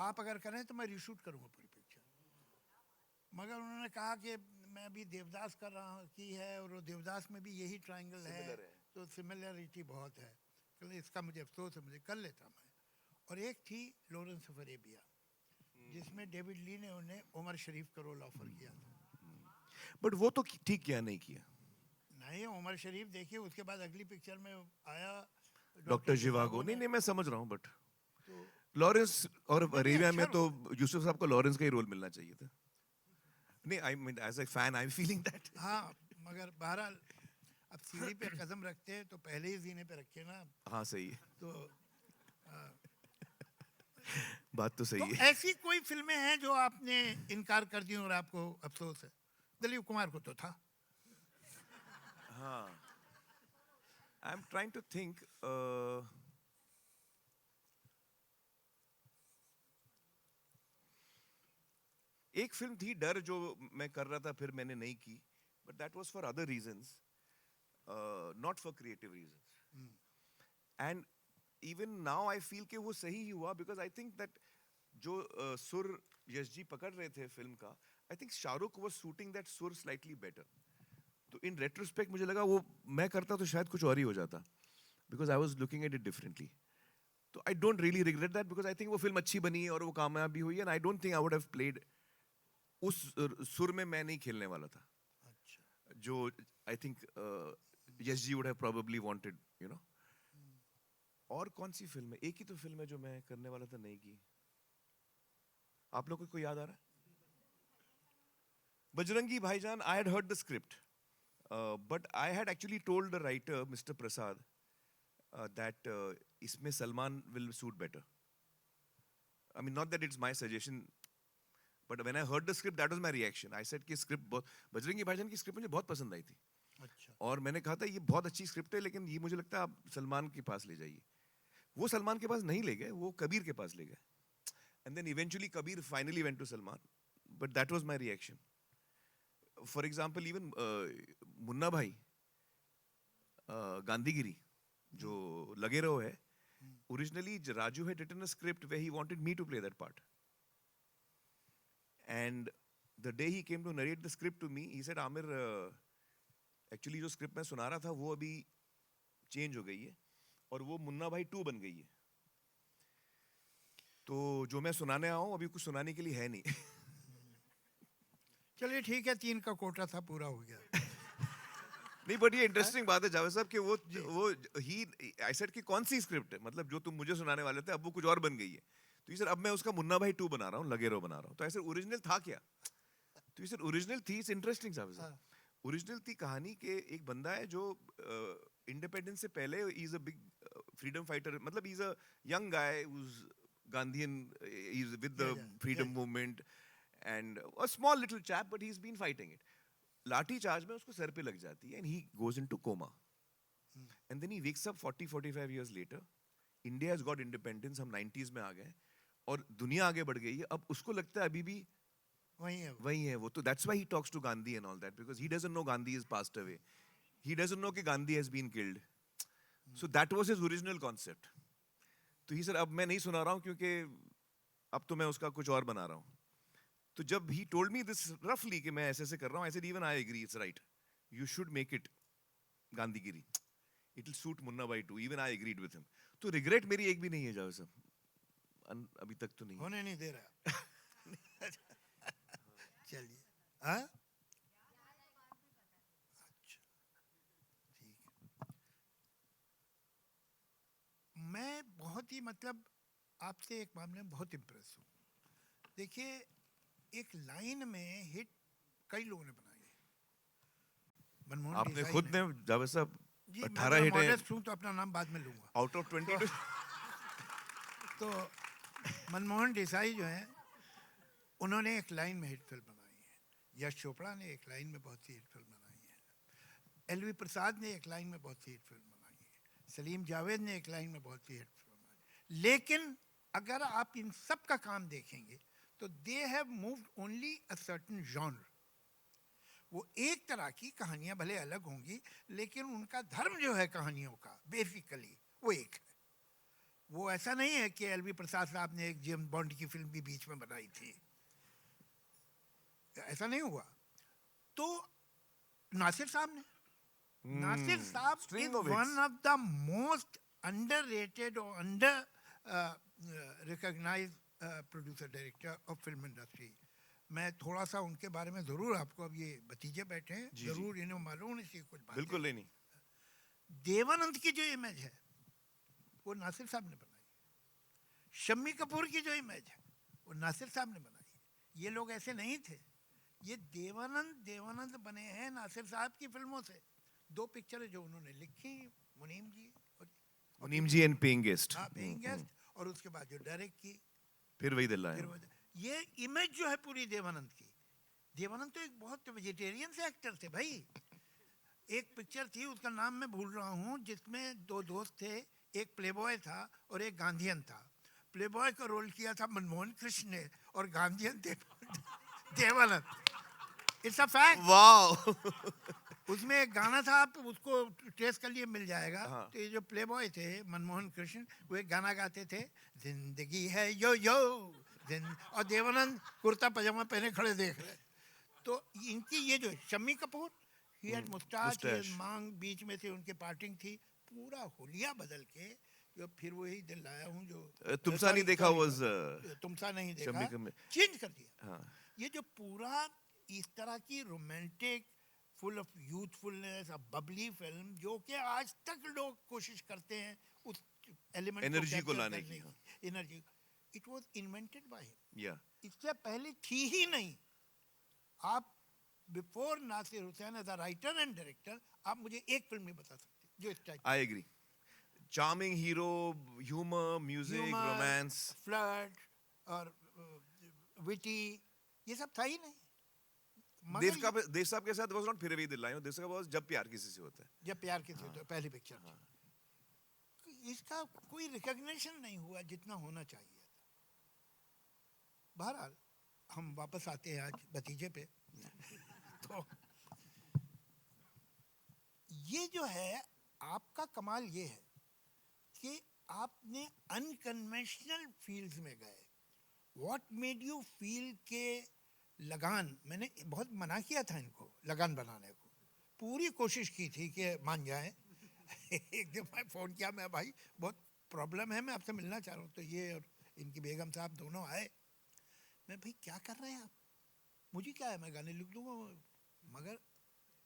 आप अगर करें तो मैं रीशूट करूँगा पूरी पिक्चर. मगर उन्होंने कहा कि मैं अभी देवदास कर रहा हूँ की है और देवदास में भी यही ट्रायंगल है तो सिमिलरिटी बहुत है, इसका मुझे अफसोस है, मुझे कर लेता मैं. और एक थी लॉरेंस ऑफ अरेबिया जिसमें डेविड ली ने उन्हें उमर शरीफ का रोल ऑफर किया था. बट वो तो ठीक किया नहीं किया. नहीं, उमर शरीफ देखिए उसके बाद अगली पिक्चर में आया डॉक्टर जिवागो. नहीं मैं समझ रहा हूँ, बट लॉरेंस और अरेबिया में तो यूसुफ साहब को लॉरेंस का ही रोल मिलना चाहिए था. नहीं, I mean as a fan I am feeling that. हाँ, मगर बहरहाल अब सीढ़ी पे कदम रखते हैं तो पहले ही सीने पे रखे ना, हाँ सही है, तो बात तो तो सही है। ऐसी कोई फिल्में हैं जो आपने इनकार कर दी और आपको अफसोस है? दिलीप कुमार को तो था। हाँ, I am trying to think. एक फिल्म थी डर जो मैं कर रहा था, फिर मैंने नहीं की, but that was for other reasons, not for creative reasons. And even now I feel कि वो सही ही हुआ, बिकॉज आई थिंक दैट जो सुर यश जी पकड़ रहे थे फिल्म का, I think Shahrukh was shooting that सुर स्लाइटली बेटर। तो इन रेट्रोस्पेक्ट मुझे लगा वो मैं करता तो शायद कुछ और ही हो जाता, because I was looking at it differently. तो I don't really regret that, because I think वो फिल्म अच्छी बनी है और वो कामयाब भी हुई है, and I don't think I would have played उस सुर में मैं नहीं खेलने वाला था, जो I think Yash ji would have probably wanted, you know. और कौन सी फिल्म है, एक ही तो फिल्म है जो मैं करने वाला था नहीं की। आप लोगों को याद आ रहा है? Bajrangi Bhaijaan, I had heard the script, but I had actually told the writer mister Prasad that इसमें Salman will suit better. I mean not that it's my suggestion, but when I heard the script that was my reaction. I said कि स्क्रिप्ट बहुत, बजरंगी भाईजान की स्क्रिप्ट मुझे बहुत पसंद आई थी, अच्छा, और मैंने कहा था ये बहुत अच्छी स्क्रिप्ट है, लेकिन ये मुझे लगता है आप सलमान के पास ले जाइए। वो सलमान के पास नहीं ले गए, वो कबीर के पास ले गए, and then eventually Kabir finally went to Salman, but that was my reaction. For example even Munna Bhai, Gandhigiri जो लगे रहो है, originally Raju had written a script where he wanted me to play that part, and the day he came to narrate the script to me, he said, Aamir actually जो स्क्रिप्ट मैं सुना रहा था वो अभी चेंज हो गई है और वो मुन्ना भाई 2 बन गई है, तो जो मैं सुनाने आया हूँ अभी कुछ सुनाने के लिए है नहीं। चलिए ठीक है, 3 का कोटा था, पूरा हो गया। नहीं, बट ये इंटरेस्टिंग बात है जावेद साहब कि वो ही आई सेड कि कौन सी स्क्रिप्ट है, मतलब जो तुम मुझे सुनाने वाले थे अब वो कुछ और बन गई है, तो ये सर अब मैं उसका मुन्ना भाई 2 बना रहा हूँ, लगे रहो बना रहा हूँ। तो ऐसे ओरिजिनल था क्या? तो ये सर ओरिजिनल थी, इट्स इंटरेस्टिंग जावेद साहब, ओरिजिनल थी कहानी के एक बंदा है जो इंडिपेंडेंस से पहले is a big freedom fighter, मतलब is a young guy who's Gandhian, is with the freedom movement and a small little chap, but he has been fighting it. Lathi charge में उसको सर पे लग जाती है and he goes into coma, and then he wakes up 40-45 years later. India has got independence, हम 90s में आ गए और दुनिया आगे बढ़ गई है, अब उसको लगता है अभी भी वही है वो, तो that's why he talks to Gandhi and all that, because he doesn't know Gandhi is passed away, he doesn't know कि Gandhi has been killed, so that was his original concept. तो ही सर अब मैं नहीं सुना रहा हूँ क्योंकि अब तो मैं उसका कुछ और बना रहा हूँ। तो जब ही टोल्ड मी दिस रफली कि मैं ऐसे ऐसे कर रहा हूँ, I said even I agree, it's right, you should make it Gandhigiri, it will suit Munna Bhai too, even I agreed with him. तो रिग्रेट मेरी एक भी नहीं है जावेद साहब, अभी तक तो नहीं है। होने नहीं दे रहा। चलिए, हाँ, अच्छा, ठीक है। मैं बहुत ही मतलब आपसे एक मामले में बहुत इम्प्रेस हूँ। देखिए, एक लाइन में हिट कई लोगों ने बनाई है। मनमोहन आपने देसाई खुद ने जावेद साहब जी, मैं 18 हिट मॉडेस्ट हूँ तो अपना नाम बाद में लूंगा। Out of 22। तो मनमोहन देसाई जो हैं, उन्होंने एक लाइन में हिट फिल्म बनाई है। यश चोपड़ा ने एक लाइन में बहुत सी हिट फिल्म बनाई है। एलवी प्रसाद ने एक लाइन में बहुत सी हिट फिल्म बनाई है। सलीम जावेद ने एक लाइन में बहुत सी हिट फिल्म बनाई। लेकिन अगर आप इन सब का काम देखेंगे तो they have moved only a certain genre. वो एक तरह की कहानियां भले अलग होंगी, लेकिन उनका धर्म जो है कहानियों का बेसिकली वो एक है। वो ऐसा नहीं है कि एलवी प्रसाद साहब ने एक जेम्स बॉन्ड की फिल्म भी बीच में बनाई थी, ऐसा नहीं हुआ। तो नासिर साहब ने, Nasir sahab string is of hits. One of the most underrated और under recognised producer director of film industry. मैं थोड़ा सा उनके बारे में जरूर आपको, अब ये भतीजे बैठे हैं, जी, जरूर इन्हें मालूम होनी चाहिए कुछ बातें। बिल्कुल नहीं। देवानंद की जो इमेज है वो नासिर साहब ने बनाई। शम्मी कपूर की जो इमेज है वो नासिर साहब ने बनाई। ये लोग ऐसे नहीं थे, ये देवानंद बने हैं नासिर साहब की फिल्मों से। दो पिक्चरें जो उन्होंने लिखी, मुनीम जी और मुनीम जी एंड पेइंग गेस्ट, हाँ पेइंग गेस्ट, और उसके बाद जो डायरेक्ट की फिर वही दिल फिर आया। ये इमेज जो है पूरी देवानंद की। देवानंद तो एक बहुत वेजिटेरियन से एक्टर थे भाई। एक पिक्चर थी, उसका नाम मैं भूल रहा हूँ, जिसमें दो दोस्त थे, एक प्लेबॉय था और एक गांधीयन था। प्लेबॉय का रोल किया था मनमोहन कृष्ण ने और गांधीयन थे Dev Anand. It's a fact. Wow. उसमें एक गाना था, आप उसको ट्रेस कर लिए मिल जाएगा। हाँ। तो ये जो प्लेबॉय थे मनमोहन कृष्ण, वो एक गाना गाते थे, जिंदगी है यो यो और देवानंद कुर्ता पजामा पहने खड़े देख रहे। तो इनकी ये जो Shammi Kapoor, he had moustache, mustache. मांग बीच में से उनके पार्टिंग थी, पूरा हुलिया बदल के जो फिर वही दिल लाया हूँ जो तुमसा नहीं देखा was, तुमसा नहीं शम्मी देखा कपूर। चेंज कर दिया। हाँ। ये जो पूरा इस तरह की romantic, full of youthfulness, Babli film, जो कि आज तक लोग कोशिश करते हैं उस एलिमेंट Energy को लाने की, energy, it was invented by him. या इससे पहले थी ही नहीं। आप before Nasir Hussain as a writer and director, आप मुझे एक फिल्म नहीं बता सकते जो इस type, I agree. Charming hero, humour, music, romance. Flirt और विटी, ये सब था ही नहीं। देव मगर का देव साहब के साथ वाज नॉट फिर वही दिल आया, देव साहब का was जब प्यार किसी से होता है। जब प्यार की थी तो पहली पिक्चर थी। इसका कोई रिकॉग्निशन नहीं हुआ जितना होना चाहिए था। बहरहाल हम वापस आते हैं आज भतीजे पे। तो ये जो है आपका कमाल ये है कि आपने अनकन्वेंशनल फील्ड्स में गए। व्हाट मेड यू फील के लगान, मैंने बहुत मना किया था इनको लगान बनाने को, पूरी कोशिश की थी कि मान जाए। एक दिन मैं फ़ोन किया, मैं भाई बहुत प्रॉब्लम है, मैं आपसे मिलना चाह रहा हूँ। तो ये और इनकी बेगम साहब दोनों आए। मैं भाई क्या कर रहे हैं आप, मुझे क्या है, मैं गाने लिख दूँगा, मगर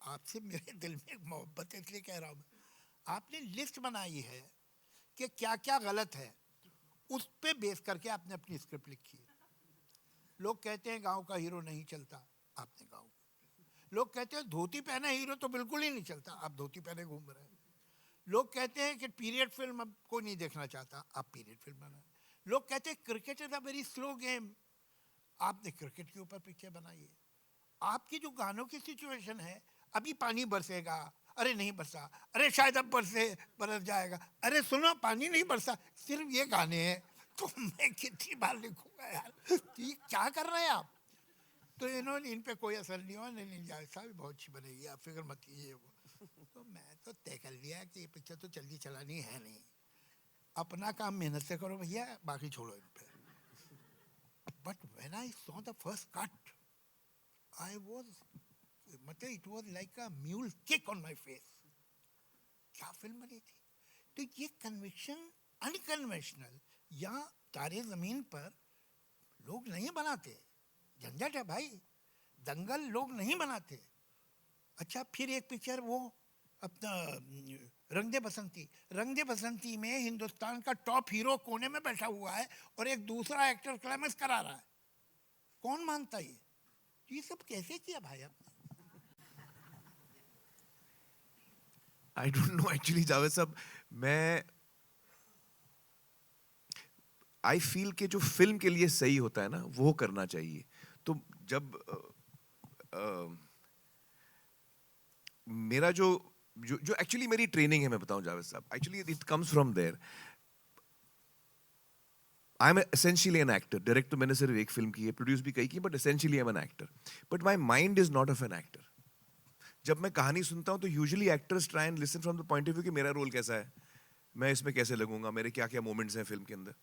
आपसे मेरे दिल में एक मोहब्बत है इसलिए कह रहा हूँ मैं। आपने लिस्ट बनाई है कि क्या क्या गलत है, उस पे बेस करके आपने अपनी स्क्रिप्ट लिखी है। लोग कहते हैं गांव का हीरो नहीं चलता, आपने गांव। लोग कहते हैं धोती पहने हीरो तो बिल्कुल ही नहीं चलता, आप धोती पहने घूम रहे हैं। लोग कहते हैं कि पीरियड फिल्म अब कोई नहीं देखना चाहता, आप पीरियड फिल्म बनाए। लोग कहते हैं cricket is a very slow game, आपने क्रिकेट के ऊपर पिक्चर बनाई है। आपकी जो गानों की सिचुएशन है, अभी पानी बरसेगा, अरे नहीं बरसा, अरे शायद अब बरस जाएगा, अरे सुनो पानी नहीं बरसा, सिर्फ ये गाने हैं। तो मैं कितनी बार लिखूंगा यार, ये क्या कर रहे हैं आप। तो इन्होंने, इन पे कोई असर नहीं हुआ, नहीं जाए साहब बहुत अच्छी बनेगी, आप फिक्र मत कीजिए। वो तो मैं तो तय कर लिया कि ये पिक्चर तो जल्दी चलानी है नहीं, अपना काम मेहनत से करो भैया, बाकी छोड़ो इन पे। But when I saw the first cut, I was, मतलब it was like a mule kick on my face. क्या फिल्म बनी थी। तो ये कन्विक्शन अनकन्वेंशनल, या तारे जमीन पर लोग नहीं बनाते, झंझट है भाई। दंगल लोग नहीं बनाते। अच्छा फिर एक पिक्चर वो अपना रंग दे बसंती, रंग दे बसंती में हिंदुस्तान का टॉप हीरो कोने में बैठा हुआ है और एक दूसरा एक्टर क्लाइमेक्स करा रहा है, कौन मानता ये सब कैसे किया भाई आपने। आई डोंट नो एक्चुअली जावेद साहब, मैं आई फील कि जो फिल्म के लिए सही होता है ना वो करना चाहिए। तो जब मेरा जो जो जो एक्चुअली मेरी ट्रेनिंग है, मैं बताऊं जावेद साहब, actually it comes from there. I am essentially an actor. Direct तो मैंने सिर्फ एक फिल्म की है, प्रोड्यूस भी कई की, but essentially I am an actor. But my mind is not of an actor. जब मैं कहानी सुनता हूं तो usually actors try and listen from the point of view कि मेरा रोल कैसा है, मैं इसमें कैसे लगूंगा, मेरे क्या क्या मोमेंट्स हैं फिल्म के अंदर।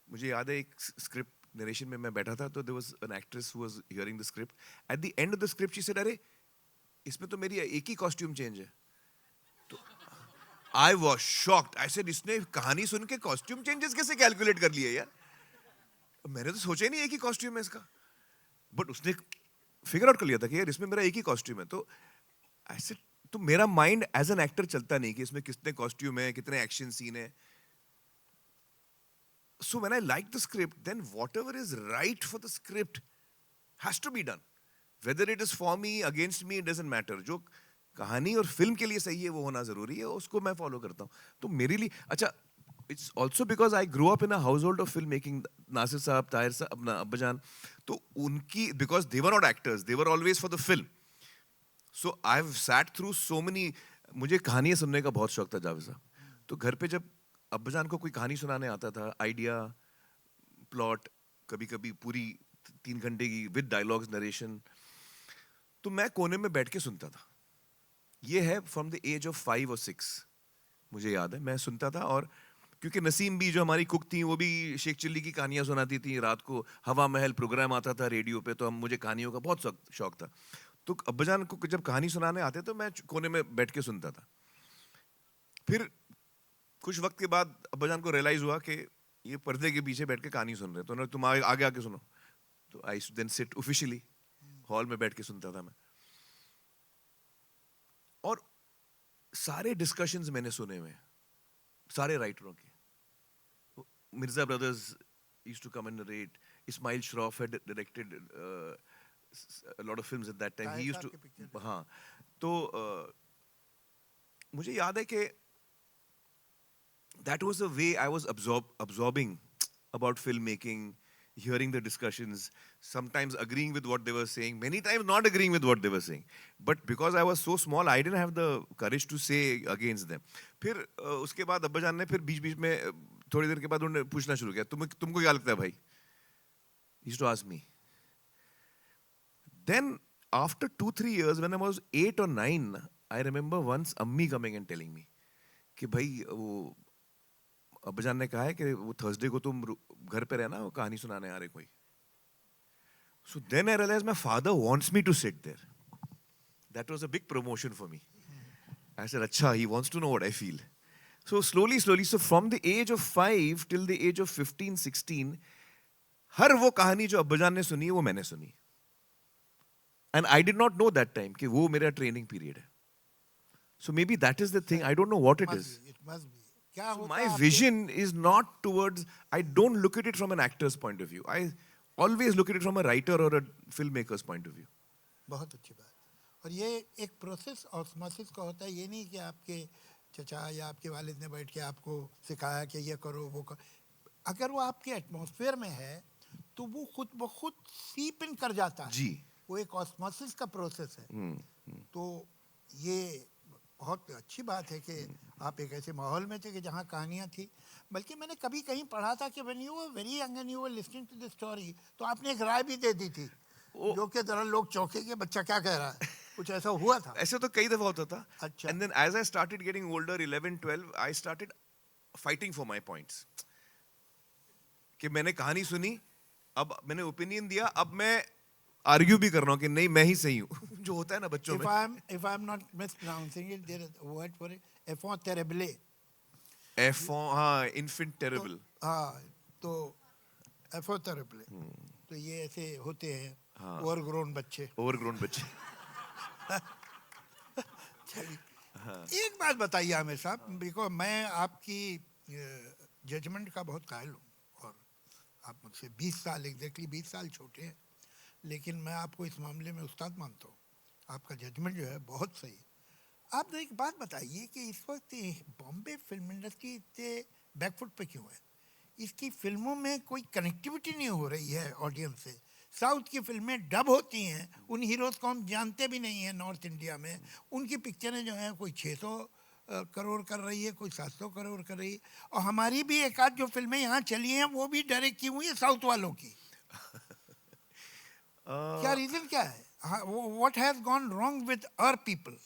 मुझे याद है एक स्क्रिप्ट नरेशन में मैं बैठा था, तो there was an actress who was hearing the script. At the end of the script she said, अरे इसमें तो मेरी एक ही कॉस्ट्यूम चेंज है। तो I was shocked. I said, इसने कहानी सुन के कॉस्ट्यूम चेंजेस कैसे कैलकुलेट कर लिए यार, मैंने तो सोचा ही नहीं एक ही कॉस्ट्यूम है इसका। बट उसने फिगर आउट कर लिया था कि यार इसमें मेरा एक ही कॉस्ट्यूम है। तो ऐसे तो मेरा माइंड एज एन एक्टर चलता नहीं कि इसमें कितने कॉस्ट्यूम है, कितने एक्शन सीन है। So when I like the script, then whatever is right for the script has to be done. Whether it is for me, against me, it doesn't matter. जो कहानी और फिल्म के लिए सही है वो होना जरूरी है, उसको मैं फॉलो करता हूँ. तो मेरे लिए अच्छा, it's also because I grow up in a household of film making. Nasir साहब, ताहिर साहब, अपना अब्बाजान, तो उनकी, because they were not actors, they were always for the film. So I have sat through so many. मुझे कहानियां सुनने का बहुत शौक था जावेद साहब. तो घर पे जब अब्बाजान को कोई कहानी सुनाने आता था, आइडिया, प्लॉट, कभी कभी पूरी 3 घंटे की विद डायलॉग्स, नरेशन, तो मैं कोने में बैठ के सुनता था. ये है फ्रॉम द एज ऑफ 5 और 6, मुझे याद है मैं सुनता था. और क्योंकि नसीम भी जो हमारी कुक थी वो भी शेख चिल्ली की कहानियां सुनाती थी रात को. हवा महल प्रोग्राम आता था रेडियो पे, तो हम, मुझे कहानियों का बहुत शौक था. तो अब्बाजान को जब कहानी सुनाने आते तो मैं कोने में बैठ के सुनता था. फिर कुछ वक्त के बाद अब्बाजान को रियलाइज हुआ कि ये पर्दे के पीछे बैठ के कहानी सुन रहे, तो उन्होंने, तुम आगे आके सुनो. तो आई देन सिट ऑफिशियली, हॉल में बैठ के सुनता था मैं. और सारे डिस्कशंस मैंने सुने हुए हैं, सारे राइटरों के. Mirza brothers used to come and narrate. Ismail Shroff had directed a lot of films at that time. He Tahir used साहब to, के picture थे. हाँ. तो मुझे याद है कि that was the way I was absorbing about filmmaking, hearing the discussions, sometimes agreeing with what they were saying, many times not agreeing with what they were saying. But because I was so small, I didn't have the courage to say against them. फिर उसके बाद अब्बाजान ने फिर बीच बीच में थोड़ी देर के बाद उन्होंने पूछना शुरू किया, तुमको क्या लगता है भाई? He used to ask me. Then after 2-3 years, when I was 8 or 9, I remember once Ammi coming and telling me कि भाई वो अब्बाजान ने कहा है कि वो थर्सडे को तुम घर पे रहना, वो कहानी सुनाने आ रहे कोई. So then I realized my father wants me to sit there. That was a big promotion for me. I said, अच्छा, he wants to know what I feel. So slowly, so from the age of 5 till the age of 15, 16, हर वो कहानी जो अब्बाजान ने सुनी है वो मैंने सुनी. And I did not know that time कि वो मेरा training period है. So maybe that is the thing. I don't know what it is. It must be. क्या So होता my है आपके- vision is not towards, I don't look at it from an actor's point of view. I always look at it from a writer or a filmmaker's point of view. बहुत अच्छी बात. और ये एक प्रोसेस ऑस्मोसिस का होता है. ये नहीं कि आपके चचा या आपके वालिद ने बैठ के आपको सिखाया कि ये करो वो करो. अगर वो आपके एटमॉस्फेयर में है तो वो खुद ब खुद सीप इन कर जाता है. जी. वो एक ऑस्मोसिस का प्रोसेस है. तो ये बहुत अच्छी बात है कि आप एक ऐसे माहौल में थे कि जहाँ कहानियाँ थी. बल्कि मैंने कभी कहीं पढ़ा था कि when you were very young and you were listening to the story, तो आपने एक राय भी दे दी थी जो कि जरा लोग चौंके कि बच्चा क्या कह रहा है. कुछ ऐसा हुआ था? ऐसे तो कई दफा होता था. अच्छा. And then as I started getting older, 11, 12, I started fighting for my points. कि मैंने कहानी सुनी, अब मैंने ओपिनियन दिया, अब मैं आर्ग्यू भी कर रहा हूँ कि नहीं मैं ही सही हूँ. जो होता है ना बच्चों में. If I'm not mispronouncing it, there is a word for it, enfant terrible. हाँ, infant terrible. हाँ, तो enfant terrible. तो ये ऐसे होते हैं ओवरग्रोन बच्चे. Overgrown बच्चे. चलिए, एक बात बताइए आमिर साहब, बिकॉज मैं आपकी जजमेंट का बहुत कायल हूँ और आप मुझसे 20 साल, एग्जैक्टली 20 साल छोटे हैं, लेकिन मैं आपको इस मामले में उस्ताद मानता हूँ. आपका जजमेंट जो है बहुत सही. आप एक बात बताइए कि इस वक्त बॉम्बे फिल्म इंडस्ट्री इतने बैकफुट पे क्यों है? इसकी फिल्मों में कोई कनेक्टिविटी नहीं हो रही है ऑडियंस से. साउथ की फिल्में डब होती हैं, उन हीरोज़ को हम जानते भी नहीं हैं. नॉर्थ इंडिया में उनकी पिक्चरें जो हैं कोई 600 करोड़ कर रही है, कोई 700 करोड़ कर रही है. और हमारी भी एक आध जो फिल्में यहाँ चली हैं वो भी डायरेक्ट की हुई है साउथ वालों की. क्या रीज़न क्या है? What has gone wrong with our people?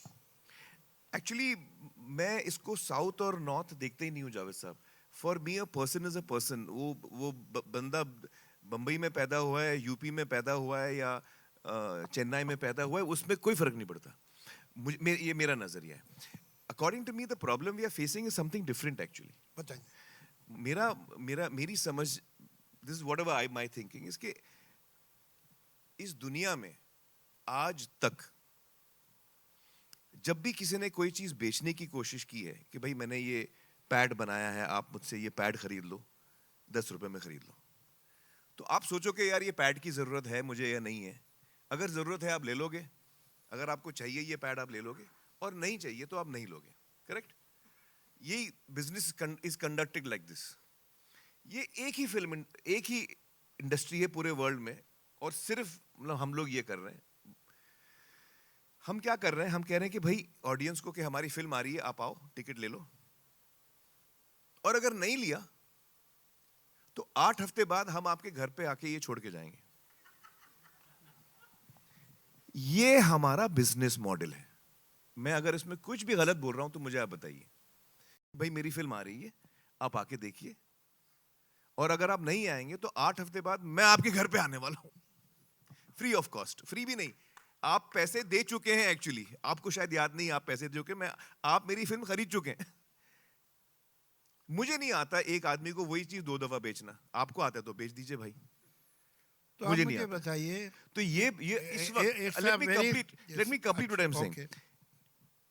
Actually मैं इसको साउथ और नॉर्थ देखते ही नहीं हूँ जावेद साहब. For me a person is a person. वो बंदा बम्बई में पैदा हुआ है, यूपी में पैदा हुआ है या चेन्नई में पैदा हुआ है, उसमें कोई फर्क नहीं पड़ता. ये मेरा नजरिया है. According to me the problem we are facing is something different actually. बताइए. मेरी समझ, this is whatever I my thinking, is कि इस दुनिया में आज तक जब भी किसी ने कोई चीज बेचने की कोशिश की है कि भाई मैंने ये पैड बनाया है, आप मुझसे ये पैड खरीद लो, 10 रुपए में खरीद लो, तो आप सोचो कि यार ये पैड की जरूरत है मुझे या नहीं है. अगर जरूरत है आप ले लोगे, अगर आपको चाहिए ये पैड आप ले लोगे. और नहीं चाहिए तो आप नहीं लोगे, करेक्ट? यही business is conducted like this. ये एक ही फिल्म, एक ही इंडस्ट्री है पूरे वर्ल्ड में, और सिर्फ मतलब हम लोग ये कर रहे हैं. हम क्या कर रहे हैं? हम कह रहे हैं कि भाई ऑडियंस को कि हमारी फिल्म आ रही है, आप आओ, टिकट ले लो, और अगर नहीं लिया तो 8 हफ्ते बाद हम आपके घर पे आके ये छोड़ के जाएंगे. ये हमारा बिजनेस मॉडल है. मैं अगर इसमें कुछ भी गलत बोल रहा हूं तो मुझे आप बताइए. भाई मेरी फिल्म आ रही है, आप आके देखिए, और अगर आप नहीं आएंगे तो 8 हफ्ते बाद मैं आपके घर पे आने वाला हूं, फ्री ऑफ कॉस्ट. फ्री भी नहीं, आप पैसे दे चुके हैं. एक्चुअली आपको शायद याद नहीं, आप पैसे दे चुके. आप मेरी फिल्म खरीद चुके हैं. मुझे नहीं आता एक आदमी को वही चीज 2 दफा बेचना. आपको आता है तो बेच दीजिए भाई. तो मुझे आप नहीं मुझे आता. बताइए. तो ये इस वक्त let me complete what I'm saying. Okay.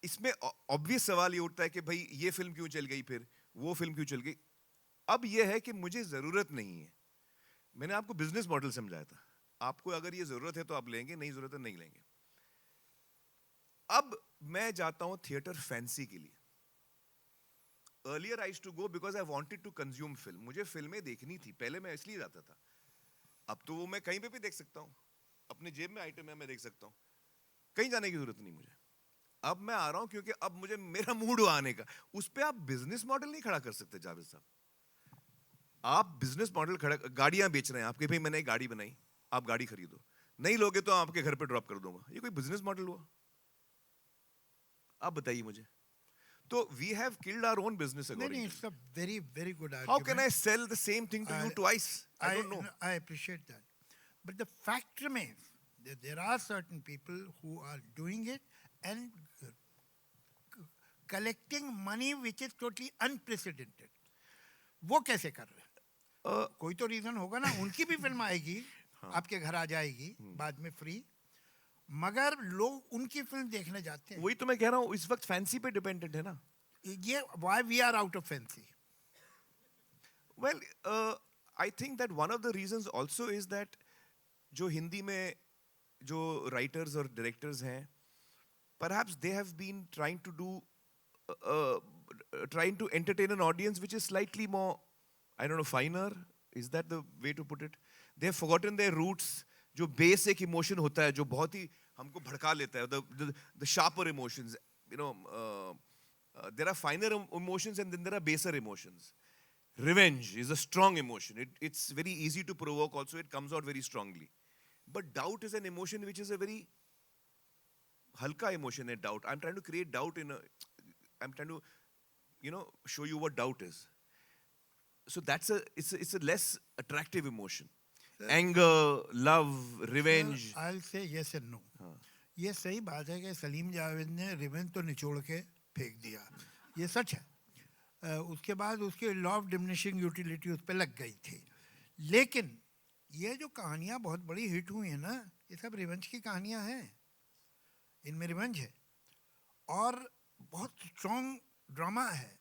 इसमें ऑब्वियस सवाल ये उठता है कि भाई ये फिल्म क्यों चल गई, फिर वो फिल्म क्यों चल गई. अब ये है कि मुझे जरूरत नहीं है. मैंने आपको बिजनेस मॉडल समझाया था. आपको अगर ये जरूरत है तो आप लेंगे, नहीं जरूरत है नहीं लेंगे. अब मैं जाता हूं थिएटर फैंसी के लिए. Earlier I used to go because I wanted to consume film. मुझे फिल्में देखनी थी, पहले मैं इसलिए जाता था. अब तो वो मैं कहीं पे भी देख सकता हूं, अपने जेब में आइटम है, मैं देख सकता हूं, कहीं जाने की जरूरत नहीं मुझे. अब मैं आ रहा हूं क्योंकि अब मुझे मेरा मूड हुआ आने का. उस पे आप बिजनेस मॉडल नहीं खड़ा कर सकते जावेद साहब. आप बिजनेस मॉडल खड़ा, गाड़ियां बेच रहे हैं आपके, भाई मैंने एक गाड़ी बनाई, आप गाड़ी खरीदो, नहीं लोगे तो आपके घर पे ड्रॉप कर दूंगा. ये कोई बिजनेस मॉडल हुआ? आप बताइए मुझे. तो we have killed our own business नहीं, according. it's a very, very good argument. How can I sell the same thing to you twice? I don't know. I appreciate that. But the fact remains that there are certain people who are doing it and collecting money which is totally unprecedented. वो कैसे कर रहे हैं? कोई तो रीजन होगा ना. उनकी भी फिल्म आएगी, आपके घर आ जाएगी बाद में फ्री, मगर लोग उनकी फिल्म देखने जाते हैं. वही तो मैं कह रहा हूँ, इस वक्त फैंसी पे डिपेंडेंट है ना. ये why we are out of fancy. Well, I think that one of the reasons also is that जो हिंदी में जो writers और directors हैं, perhaps they have been trying to entertain an audience which is slightly more, I don't know, finer. Is that the way to put it? They have forgotten their roots. जो basic emotion होता है, जो बहुत ही हमको भड़का लेता है, the sharper emotions, you know, there are finer emotions and then there are baser emotions. Revenge is a strong emotion. It's very easy to provoke also. It comes out very strongly. But doubt is an emotion which is a very halka emotion, a doubt. I'm trying to create doubt I'm trying to, show you what doubt is. So it's a less attractive emotion. Anger, love, revenge. I'll say yes and no. ये सही बात है कि सलीम जावेद ने रिवेंज तो निचोड़ के फेंक दिया, ये सच है. उसके बाद उसके लॉ ऑफ डिमिनिशिंग यूटिलिटी उस पर लग गई थी. लेकिन ये जो कहानियाँ बहुत बड़ी हिट हुई हैं ना, ये सब रिवेंज की कहानियाँ हैं. इनमें रिवेंज है और बहुत स्ट्रॉन्ग ड्रामा है.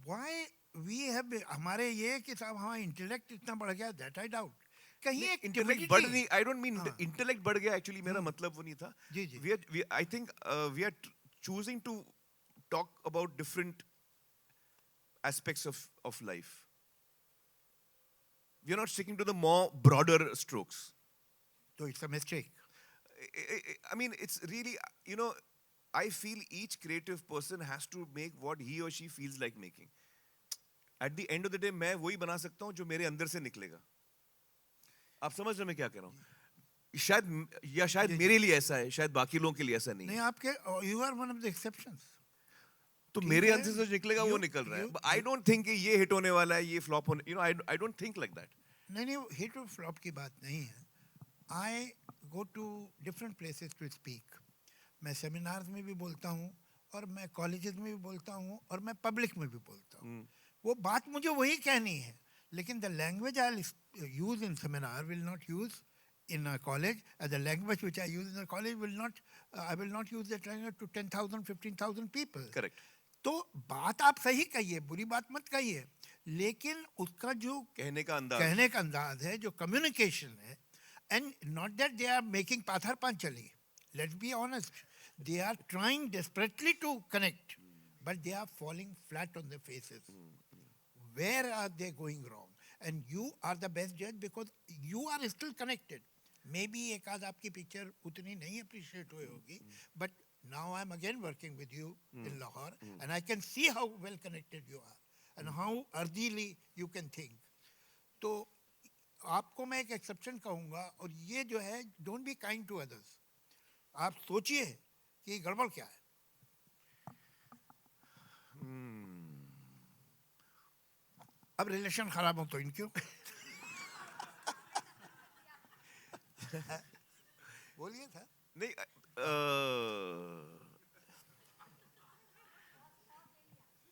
वाई वी हैव, हमारे ये कि साहब हमारा इंटेलेक्ट इतना बढ़ गया, दैट आई डाउट. कहीं एक इंटेलेक्ट बढ़ नहीं, आई डोंट मीन इंटेलेक्ट बढ़ गया. एक्चुअली मेरा मतलब वो नहीं था. जी जी. I think we are choosing to talk about different aspects of life. We are not sticking to the more broader strokes. So it's a mistake. I mean, it's really, I feel each creative person has to make what he or she feels like making. At the end of the day, मैं वही बना सकता हूँ जो मेरे अंदर से निकलेगा. आप समझ रहे मैं क्या कह रहा हूँ? शायद मेरे लिए ऐसा है, शायद बाकी लोगों के लिए ऐसा नहीं. नहीं, आपके you are one of the exceptions. तो मेरे अंदर से जो निकलेगा वो निकल रहा है. आई डोंट थिंक ये हिट होने वाला है, ये फ्लॉप होने, I don't think like that. नहीं, हिट और फ्लॉप की बात नहीं है. I go to different places to speak. मैं सेमिनार्स में भी बोलता हूँ और मैं कॉलेजेस में भी बोलता हूँ और मैं पब्लिक में भी बोलता हूँ. वो बात मुझे वही कहनी है, लेकिन the language I use in seminar will not use in a college, and the language which I use in the college I will not use that language to 10,000, 15,000 people. Correct. तो बात आप सही कहिए, बुरी बात मत कहिए, लेकिन उसका जो कहने का अंदाज है, जो कम्युनिकेशन है, and not that they are making पाथर Panchli. Let's be honest. They are trying desperately to connect, but they are falling flat on their faces. Where are they going wrong? And you are the best judge because you are still connected. Maybe एक आध आपकी picture उतनी नहीं appreciate हुई होगी, but now I'm again working with you in Lahore, and I can see how well connected you are and how earthily you can think. तो आपको मैं एक exception कहूँगा, और ये जो है don't be kind to others. आप सोचिए कि गड़बड़ क्या है. अब रिलेशन खराब हो तो इनक्यों बोलिए था. नहीं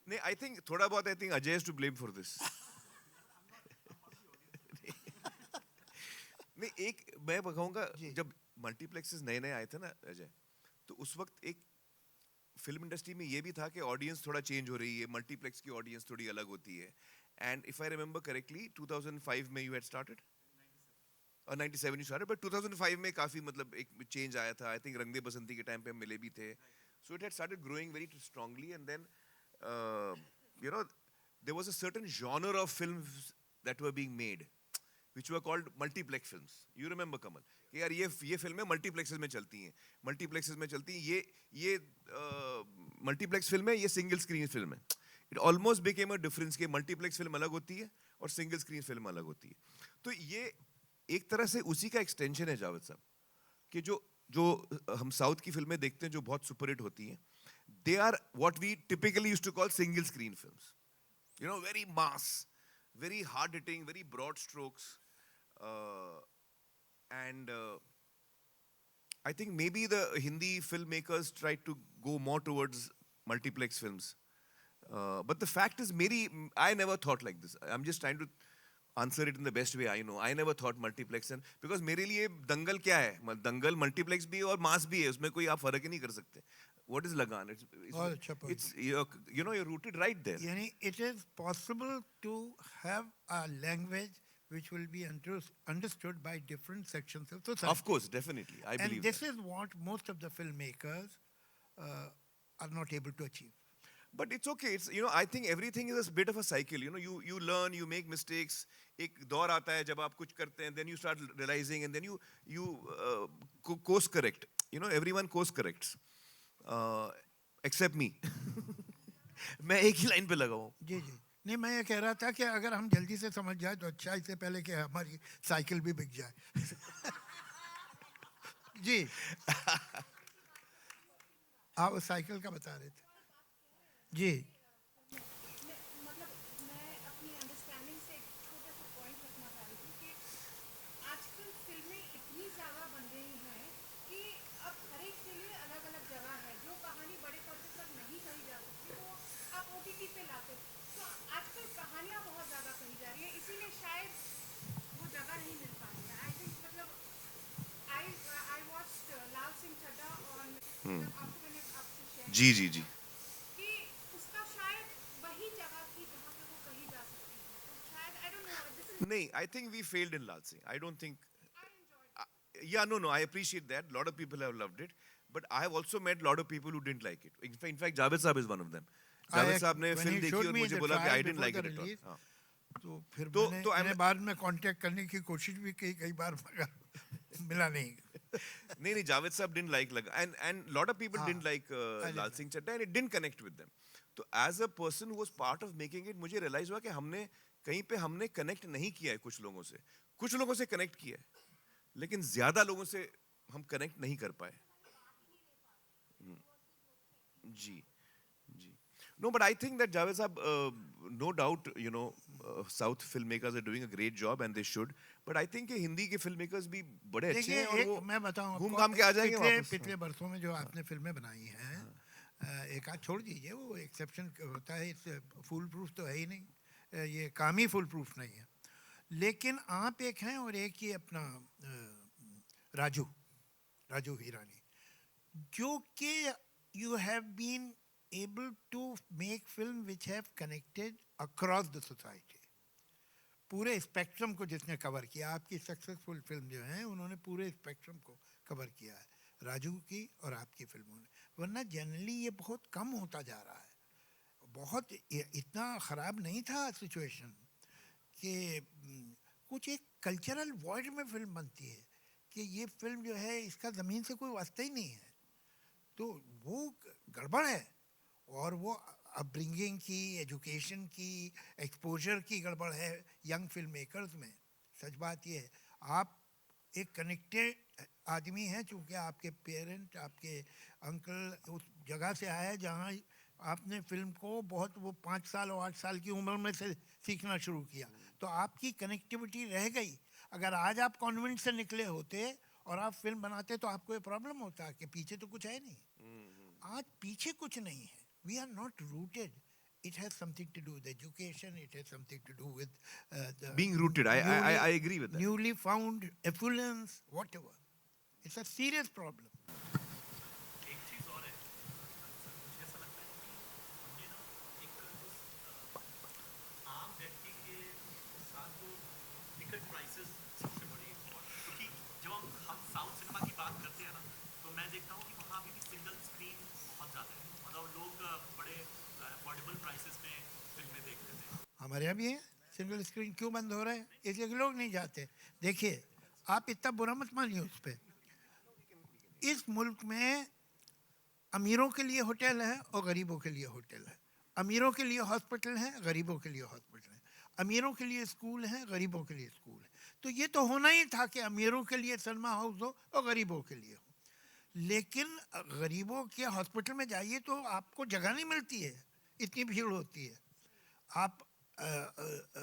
नहीं आई थिंक थोड़ा बहुत I think Ajay is to blame for this. नहीं एक मैं कहूँगा जब मल्टीप्लेक्सेस नए नए आए थे ना अजय, तो उस वक्त एक फिल्म इंडस्ट्री में ये भी था कि ऑडियंस थोड़ा चेंज हो रही है, मल्टीप्लेक्स की ऑडियंस थोड़ी अलग होती है. And if I remember correctly 2005 में यू हैड स्टार्टेड और 97 यू स्टार्टेड, बट 2005 में काफी मतलब एक चेंज आया था. आई थिंक रंग दे बसंती के टाइम पे हम मिले भी थे. So it had started growing very strongly and then you know there was a certain genre of films that were being made which were called multiplex films. You remember Kamal? कि यार ये फिल्में मल्टीप्लेक्सेस में चलती हैं, मल्टीप्लेक्सेस में चलती हैं. ये मल्टीप्लेक्स फिल्म है, ये सिंगल स्क्रीन फिल्म है. It almost became a difference कि मल्टीप्लेक्स फिल्म अलग होती है और सिंगल स्क्रीन फिल्म अलग होती है. तो ये एक तरह से उसी का एक्सटेंशन है जावेद साहब, कि जो हम साउथ की फिल्में देखते हैं जो बहुत सुपरहिट होती हैं, they are what we typically used to call single screen films. You know, very mass, very hard hitting, very broad strokes, and I think maybe the Hindi filmmakers tried to go more towards multiplex films, but the fact is I never thought like this. I'm just trying to answer it in the best way I know. I never thought multiplex, and because मेरे लिए दंगल क्या है, दंगल मल्टीप्लेक्स भी है और मास भी है, उसमें कोई आप फर्क ही नहीं कर सकते. What is Lagan? It's you know, you're rooted right there. Yani, it is possible to have a language which will be understood by different sections of society. Of course, definitely, I believe. And this that. is what most of the filmmakers are not able to achieve. But it's okay. It's, you know, I think everything is a bit of a cycle. You know, you learn, you make mistakes. एक दौर आता है जब आप कुछ करते हैं, then you start realizing, and then you course correct. You know, everyone course corrects. Except me. मैं एक ही लाइन पे लगा हूँ. जी जी. नहीं, मैं ये कह रहा था कि अगर हम जल्दी से समझ जाए तो अच्छा, इससे पहले कि हमारी साइकिल भी बिक जाए. जी. आप साइकिल का बता रहे थे. जी. मतलब मैं अपनी अंडरस्टैंडिंग से एक छोटा सा पॉइंट रखना चाह रही थी कि आजकल फिल्में इतनी ज़्यादा बन रही हैं कि अब हर एक के लिए अलग अलग जगह है. जो कहानी बड़े पर्दे पर नहीं कही जा सकती वो आप OTT पे लाते हो. तो आजकल कहानियाँ बहुत ज़्यादा कही जा रही है, इसीलिए शायद वो जगह नहीं मिल पा रही है. आई थिंक मतलब I watched Laal Singh Chaddha on, आपको मैंने आपसे शेयर जी जी जी. कि उसका शायद वही जगह थी जहाँ पे वो कही जा सकती थी. तो शायद आई डोंट नो, दिस इज नहीं, I think we failed in Lal Singh. I don't think. I enjoyed. Yeah, no, I appreciate that. A lot of people have loved it, but I have also met a lot of people who didn't like it. In fact, Javed Saab is one of them. Javed Saab ने when फिल्म he देखी showed और me मुझे the बोला कि trial I didn't before like the it at all. release, हाँ. तो फिर तो मैंने I'm- बाद में कांटेक्ट करने की कोशिश भी की कई बार, मगर मिला नहीं. नहीं, Javed Saab didn't like and lot of people didn't like Lal Singh Chaddha, and it didn't connect with them. तो as a person who was part of making it, मुझे realize हुआ कि हमने कहीं पे हमने connect नहीं किया है कुछ लोगों से connect किया है, लेकिन ज्यादा लोगों से हम connect नहीं कर पाए. जी जी. No, but I think that Javed Saab, no doubt, you know, South filmmakers are doing a great job and they should. But I think कि हिंदी के filmmakers भी बड़े अच्छे देखिए, हैं और वो मैं बताऊं घूम आपको, घाम के आ जाएंगे वापस. पिछले बरसों में जो आपने फिल्में बनाई हैं, एक आध छोड़ दीजिए, वो एक्सेप्शन होता है, इस फुल प्रूफ तो है ही नहीं, ये काम ही फुल प्रूफ नहीं है. लेकिन आप एक हैं और एक ये अपना राजू हिरानी, जो कि you have been able to make film which have connected across the society. पूरे स्पेक्ट्रम को जिसने कवर किया, आपकी सक्सेसफुल फिल्म जो है उन्होंने पूरे स्पेक्ट्रम को कवर किया है, राजू की और आपकी फिल्मों ने. वरना जनरली ये बहुत कम होता जा रहा है। बहुत इतना ख़राब नहीं था सिचुएशन कि कुछ एक कल्चरल वॉइड में फिल्म बनती है कि ये फिल्म जो है इसका ज़मीन से कोई वास्ता ही नहीं है, तो वो गड़बड़ है। और वो अपब्रिंगिंग की, एजुकेशन की, एक्सपोजर की गड़बड़ है यंग फिल्म मेकर्स में। सच बात ये है, आप एक कनेक्टेड आदमी हैं, चूँकि आपके पेरेंट, आपके अंकल उस जगह से आए जहाँ आपने फिल्म को बहुत वो 5 साल और 8 साल की उम्र में से सीखना शुरू किया, तो आपकी कनेक्टिविटी रह गई। अगर आज आप कॉन्वेंट से निकले होते और आप फिल्म बनाते तो आपको ये प्रॉब्लम होता कि पीछे तो कुछ है नहीं। आज पीछे कुछ नहीं है, we are not rooted. It has something to do with education. It has something to do with the Being rooted. I agree with that. newly found affluence, whatever. It's a serious problem. एक चीज और है सर, मुझे ऐसा लगता है कि हमने ना एक आम व्यक्ति के साथ जो टिकट प्राइसेस सबसे बड़ी इम्पोर्टेंट, क्योंकि जब हम साउथ सिनेमा की बात करते हैं ना, तो मैं देखता हूँ कि वहाँ अभी भी सिंगल स्क्रीन बहुत ज़्यादा है, मतलब लोग बड़े अफोर्डेबल प्राइसेस में फिल्में देखते थे। हमारे यहाँ भी है, सिंगल स्क्रीन क्यों बंद हो रहा है? इसलिए कि लोग नहीं जाते। देखिए, आप इतना बुरा मत मानिए उस पर। इस मुल्क में अमीरों के लिए होटल है और गरीबों के लिए होटल है। अमीरों के लिए हॉस्पिटल है, गरीबों के लिए हॉस्पिटल है। अमीरों के लिए स्कूल है, गरीबों के लिए स्कूल है। तो ये तो होना ही था कि अमीरों के लिए सिनेमा हाउस हो और गरीबों के लिए हो। लेकिन गरीबों के हॉस्पिटल में जाइए तो आपको जगह नहीं मिलती है, इतनी भीड़ होती है। आप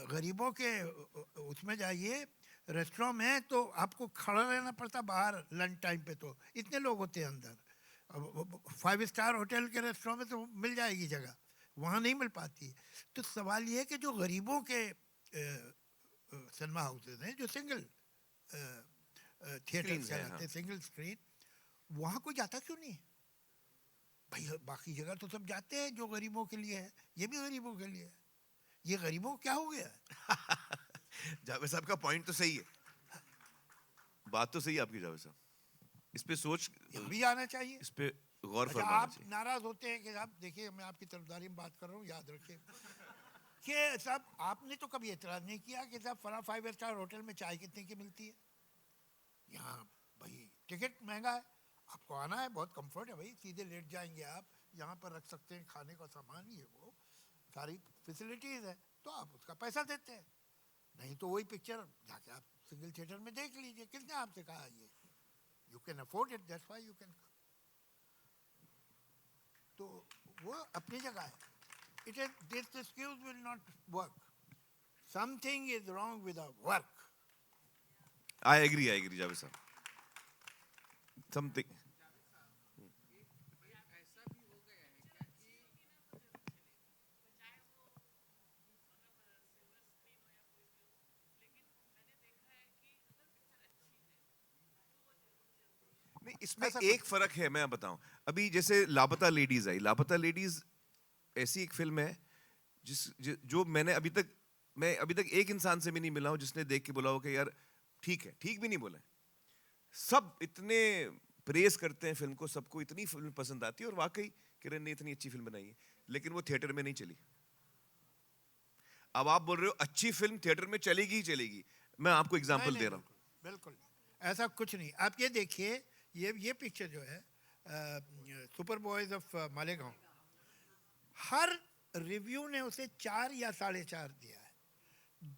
गरीबों के उसमें जाइए रेस्टोरेंट में, तो आपको खड़ा रहना पड़ता बाहर लंच टाइम पे, तो इतने लोग होते हैं अंदर। 5 स्टार होटल के रेस्टोरेंट में तो मिल जाएगी जगह, वहाँ नहीं मिल पाती। तो सवाल ये है कि जो गरीबों के सिनेमा हाउसेज हैं, जो सिंगल थिएटर कहलाते हैं, सिंगल स्क्रीन, वहाँ कोई जाता क्यों नहीं? भाई बाकी जगह तो सब जाते हैं जो गरीबों के लिए है, ये भी गरीबों के लिए है। ये गरीबों क्या हो गया? जावेद साहब का पॉइंट तो सही है, बात तो सही है आपकी जावेद साहब। इस पे सोच, ये भी आना चाहिए। इस पे गौर अच्छा, फरमाना आप चाहिए। नाराज होते हैं कि साहब देखिए, मैं आपकी तरफदारी में बात कर रहा हूँ, याद रखिए कि साहब आपने तो कभी एतराज नहीं किया कि साहब फला 5 स्टार होटल में चाय कितने की मिलती है? यहाँ भाई टिकट महंगा है, आपको आना है, बहुत कंफर्ट है भाई, सीधे लेट जाएंगे आप, यहाँ पर रख सकते हैं खाने का सामान, ये वो सारी फैसिलिटीज़ है, तो आप उसका पैसा देते हैं। नहीं तो वही पिक्चर जाके आप सिंगल थिएटर में देख लीजिए। किसने आपसे कहा ये? You can afford it, that's why you can come. तो वो अपनी जगह है। It is this excuse will not work. Something is wrong with our work. I agree Javed sahab, something. नहीं, इसमें एक फर्क है, मैं बताऊं। अभी जैसे लापता लेडीज आई, लापता लेडीज ऐसी एक फिल्म है जो मैं अभी तक एक इंसान से भी नहीं मिला हूं जिसने देख के बोला हो कि यार ठीक है। ठीक भी नहीं बोला है, सब इतने प्रेस करते हैं फिल्म को, सबको इतनी फिल्म पसंद आती है, और वाकई किरण ने इतनी अच्छी फिल्म बनाई है, लेकिन वो थिएटर में नहीं चली। अब आप बोल रहे हो अच्छी फिल्म थिएटर में चलेगी ही चलेगी, मैं आपको एग्जांपल दे रहा हूं। बिल्कुल ऐसा कुछ नहीं। आप ये देखिए, ये पिक्चर जो है super boys of Malegaon, her review ने उसे 4 या 4.5 दिया है।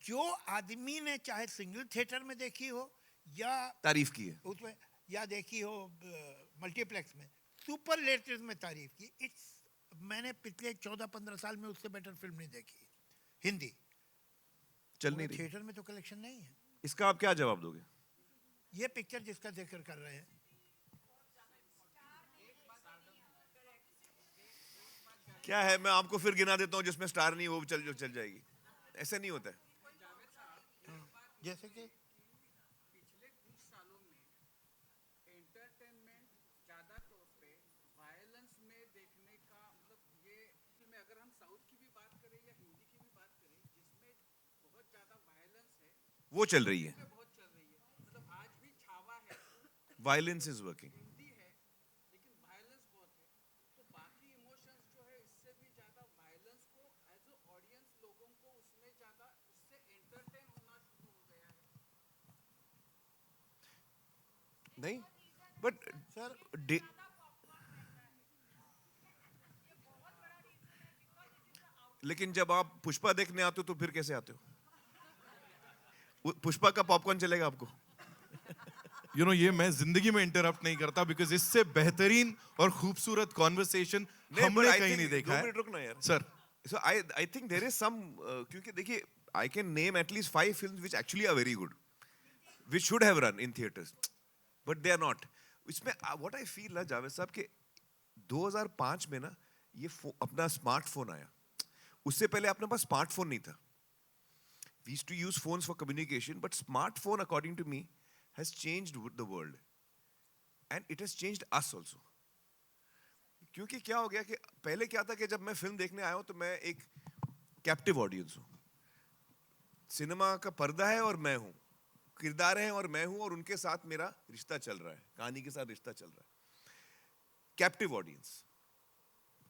जो आदमी ने चाहे सिंगल थिएटर में देखी हो या तारीफ की है उसमें, या देखी हो मल्टीप्लेक्स में, सुपरलेटिव में तारीफ की। इट्स, मैंने पिछले 14-15 साल में उससे बेटर फिल्म नहीं देखी हिंदी। चल नहीं रही। थिएटर में तो कलेक्शन नहीं है। इसका आप क्या जवाब दोगे? ये पिक्चर जिसका जिक्र कर रहे हैं, क्या है, मैं आपको फिर गिना देता हूं जिसमें स्टार नहीं, वो चल जाएगी। ऐसा नहीं होता है। जैसे कि पिछले कुछ सालों में एंटरटेनमेंट ज़्यादा तौर पे वायलेंस में देखने का, मतलब ये फिल्में अगर हम साउथ की भी बात करें या हिंदी की भी बात करें, जिसमें बहुत ज़्यादा वायलेंस है, वो चल रही है, बहुत चल रही है। मतलब आज भी छावा है, वायलेंस इज वर्किंग। हिंदी है, लेकिन वायलेंस बहुत है। नहीं, बट सर लेकिन जब आप पुष्पा देखने आते हो तो फिर कैसे आते हो? पुष्पा का पॉपकॉर्न चलेगा आपको? ये मैं जिंदगी में इंटरप्ट नहीं करता बिकॉज इससे बेहतरीन और खूबसूरत कॉन्वर्सेशन हमने कहीं नहीं देखा है। मिनट रुकना यार। Sir, So I think there is some क्योंकि देखिए I can name at least 5 films which actually are very good, which should have run in theaters, but they are not. इसमें what I feel ना जावेद साहब के 2005 में ना ये अपना स्मार्टफोन आया, उससे पहले अपने पास स्मार्टफोन नहीं था. We used to use phones for communication, but smartphone, according to me, has changed the world, and it has changed us also. क्योंकि क्या हो गया कि पहले क्या था कि जब मैं फिल्म देखने आया हूं तो मैं एक कैप्टिव ऑडियंस हूं. सिनेमा का पर्दा है और मैं हूं, किरदार हैं और मैं हूं, और उनके साथ मेरा रिश्ता चल रहा है, कहानी के साथ रिश्ता चल रहा है. Captive audience.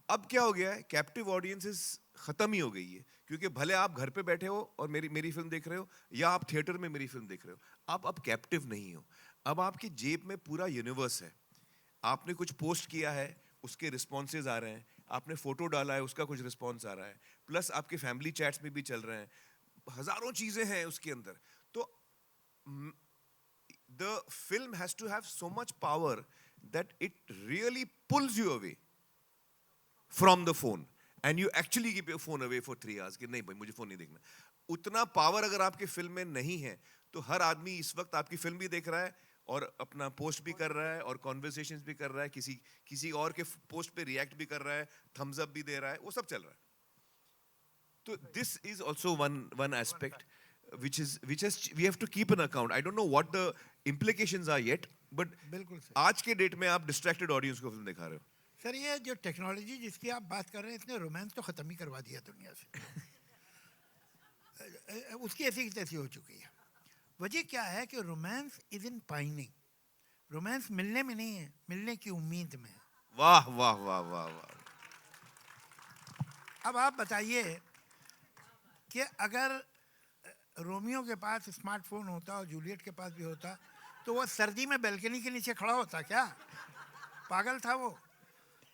अब क्या हो गया है, कैप्टिव ऑडियंसेस खत्म ही हो गई है, क्योंकि भले आप घर पे बैठे हो और मेरी फिल्म देख रहे हो, या आप थिएटर में मेरी फिल्म देख रहे हो, आप अब कैप्टिव नहीं हो. अब आपकी जेब में पूरा यूनिवर्स है. आपने कुछ पोस्ट किया है, उसके रिस्पॉन्सेज आ रहे हैं, आपने फोटो डाला है, उसका कुछ रिस्पॉन्स आ रहा है, प्लस आपके फैमिली चैट्स में भी चल रहे हैं, हजारों चीजें हैं उसके अंदर. तो the film has to have so much power that it really pulls you away from the phone, and you actually keep your phone away for 3 hours कि नहीं भाई मुझे फोन नहीं देखना. उतना पावर अगर आपके फिल्म में नहीं है तो हर आदमी इस वक्त आपकी फिल्म भी देख रहा है और अपना पोस्ट भी कर रहा है और कॉन्वर्सेशंस भी कर रहा है, किसी और के पोस्ट पे रिएक्ट भी कर रहा है, थम्स अप भी दे रहा है, वो सब चल रहा है. तो this is also one aspect which has we have to keep an account. I don't know what the implications are yet, but बिल्कुल सर. आज के डेट में आप डिस्ट्रैक्टेड ऑडियंस को फिल्म दिखा रहे हो. सर ये जो टेक्नोलॉजी जिसकी आप बात कर रहे हैं, इसने रोमांस तो ख़त्म ही करवा दिया दुनिया से. उसकी ऐसी की तैसी हो चुकी है. वजह क्या है कि romance is in pining. Romance मिलने में नहीं है, मिलने की उम्मीद में है. वाह वाह वाह वाह वाह. अब आप बताइए कि अगर रोमियो के पास स्मार्टफोन होता और जूलियट के पास भी होता तो वो सर्दी में बैल्कनी के नीचे खड़ा होता क्या? पागल था वो.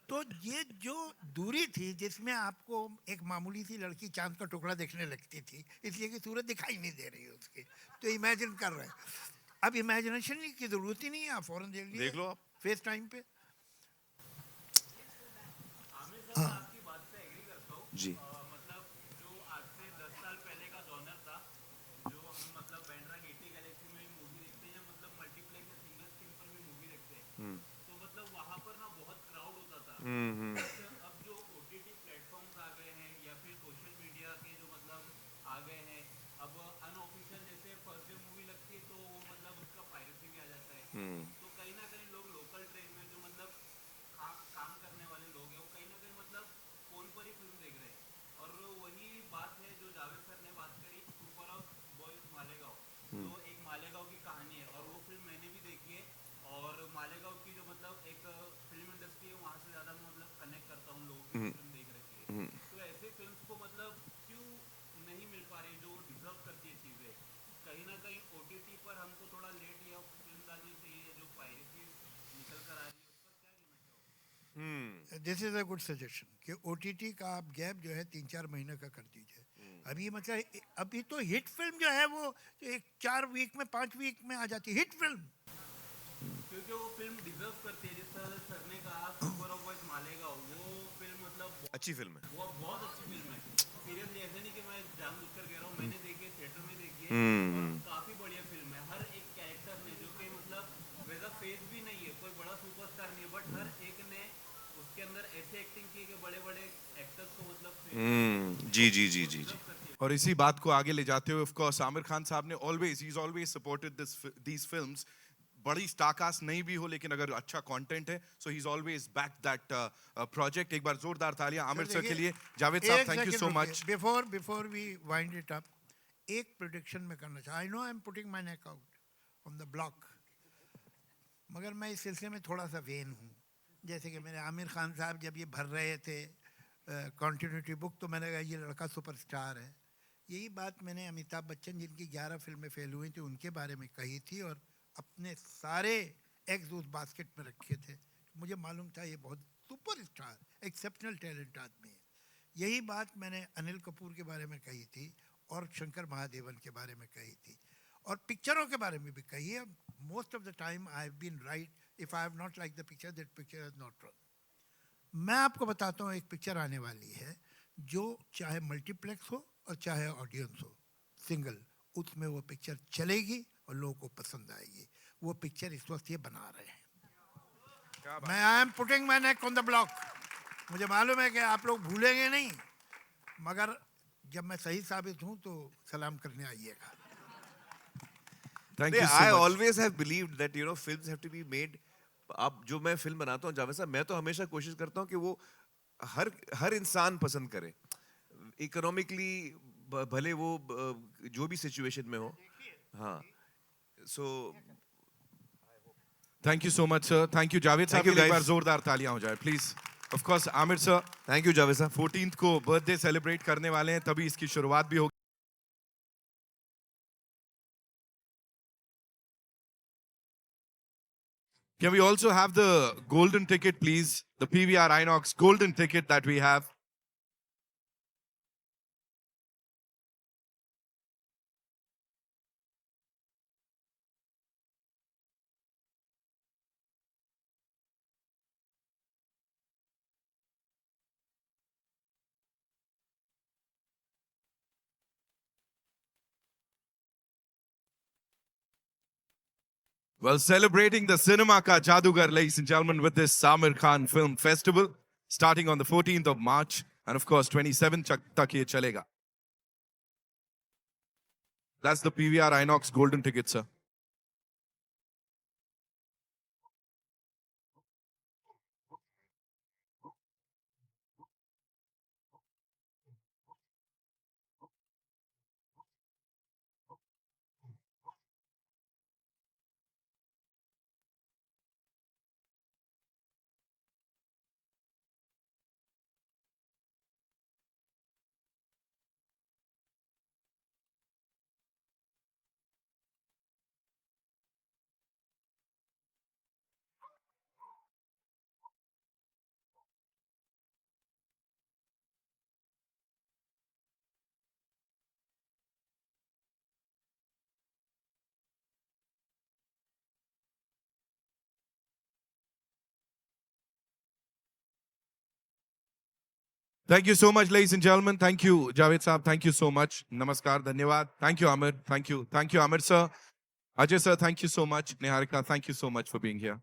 तो ये जो दूरी थी जिसमें आपको एक मामूली सी लड़की चांद का टुकड़ा देखने लगती थी, इसलिए कि सूरज दिखाई नहीं दे रही है उसकी, तो इमेजिन कर रहे हैं. अब इमेजिनेशन की जरूरत ही नहीं है, आप फौरन देख लो आप. फेस टाइम पे. जी. मतलब जो आज से 10 साल पहले का जॉनर था, जो हम मतलब बैंड्रा गेटी गैलेक्सी में मूवी देखते हैं, या मतलब मल्टीप्लेक्स या सिंगल स्क्रीन पर भी मूवी देखते हैं, तो मतलब वहाँ पर ना बहुत क्राउड होता था. अब जो ओटीटी प्लेटफॉर्म्स आ गए हैं या फिर सोशल मीडिया के जो मतलब आ गए हैं, अब अनऑफिशियल जैसे फर्स्ट डे मूवी लगती है तो वो मतलब उसका पायरेसी भी आ जाता है. तो कहीं ना कहीं लोग लोकल ट्रेन में जो मतलब काम करने वाले लोग हैं, वो कहीं ना कहीं मतलब फोन पर ही फिल्म देख रहे हैं. और वही बात है जो जावेद सर ने बात करी, सुपर ऑफ बॉयज मालेगांव, जो एक मालेगांव की कहानी है, और वो फिल्म मैंने भी देखी है. और मालेगांव की जो मतलब एक फिल्म इंडस्ट्री है, वहाँ से ज़्यादा मैं मतलब कनेक्ट करता हूँ लोगों की फिल्म देख रखी है. तो ऐसे फिल्म्स को मतलब क्यों नहीं मिल पा रही जो डिजर्व करती है चीज़ें? कहीं ना कहीं ओटीटी पर हमको थोड़ा लेट या फिल्म डालनी चाहिए, जो पायरेसी निकल कर आ रही है उस पर क्या कहना चाहोगे? This is a good suggestion कि ओटीटी का आप गैप जो है 3-4 महीने का कर दीजिए. अभी मतलब अभी तो हिट फिल्म जो है वो 4 वीक में 5 वीक में आ जाती है हिट फिल्म. क्योंकि वो फिल्म डिजर्व करती है. जिस तरह सर ने कहा सुपर ऑफ बॉयज मालेगांव, वो फिल्म मतलब अच्छी फिल्म है. वो बहुत अच्छी फिल्म है. सीरियसली ऐसे नहीं कि मैं जानबूझकर कह रहा हूँ, मैंने देखी है, थिएटर में देखी है, और काफी बढ़िया फिल्म है. हर एक कैरेक्टर ने, जो कि मतलब वैसा फेस भी नहीं है, कोई बड़ा सुपरस्टार नहीं है, बट हर एक ने उसके अंदर ऐसे एक्टिंग की कि बड़े बड़े एक्टर्स को मतलब जी जी जी जी जी. और इसी बात को आगे ले जाते हुए ऑफ कोर्स आमिर खान साहब ने ऑलवेज सपोर्टेड दीस फिल्म्स. बड़ी स्टारकास्ट नहीं भी हो, लेकिन अगर अच्छा कंटेंट है so he is always back that project. एक बार जोरदार तालियां आमिर सर के लिए. Javed sahab, thank you so much. Before we wind it up, एक प्रोडिक्शन में करना चाहता. I know I am putting my neck out on the block, मगर मैं इस सिलसिले में थोड़ा सा वेन हूँ. जैसे कि मैंने आमिर खान साहब जब ये भर रहे थे कॉन्टिन्यूटी बुक, तो मैंने कहा ये लड़का सुपरस्टार है. यही बात मैंने अमिताभ बच्चन जिनकी 11 फिल्में फेल हुई थी उनके बारे में कही थी, और अपने सारे एग्स उस बास्केट में रखे थे। मुझे मालूम था ये बहुत सुपर स्टार एक्सेप्शनल टैलेंट आदमी है। यही बात मैंने अनिल कपूर के बारे में कही थी और शंकर महादेवन के बारे में कही थी और पिक्चरों के बारे में भी कही है। Most of the time I have been right, if I have not like the picture, that picture is not wrong. मैं आपको बताता हूँ, एक पिक्चर आने वाली है जो चाहे मल्टीप्लेक्स हो और चाहे ऑडियंस हो, सिंगल, उसमें वो पिक्चर चलेगी और लोगों को पसंद आएगी। वो पिक्चर इस वक्त ये बना रहे हैं। मैं आई am putting my neck on the block. मुझे मालूम है कि आप लोग भूलेंगे नहीं, मगर जब मैं सही साबित हूँ तो सलाम करने आइएगा। Thank you so I much. always have believed that films have to be made. अब जो मैं फिल्म बनाता हूँ जावेद साहब, मैं तो हमेशा कोशिश करता हूँ कि वो हर इंसान पसंद करे, इकोनॉमिकली भले वो जो भी सिचुएशन में हो। हाँ, सो Thank you so much, sir. Thank you, Javed साहब Thank you, के लिए एक बार guys. जोरदार तालियां हो जाए, please. Of course, Aamir sir thank you Javed साहब। 14th को बर्थडे सेलिब्रेट करने वाले हैं, तभी इसकी शुरुआत भी होगी। Can we also have the golden ticket, please? The PVR Inox golden ticket that we have. Well, celebrating the cinema ka jadugar, ladies and gentlemen, with this Samir Khan Film Festival, starting on the 14th of March, and of course 27th tak ye chalega. That's the PVR Inox golden ticket, sir. Thank you so much, ladies and gentlemen. Thank you, Javed Saab. Thank you so much. Namaskar, Dhanyawad. Thank you, Amir. Thank you. Thank you, Amir sir. Ajay sir, thank you so much. Niharika, thank you so much for being here.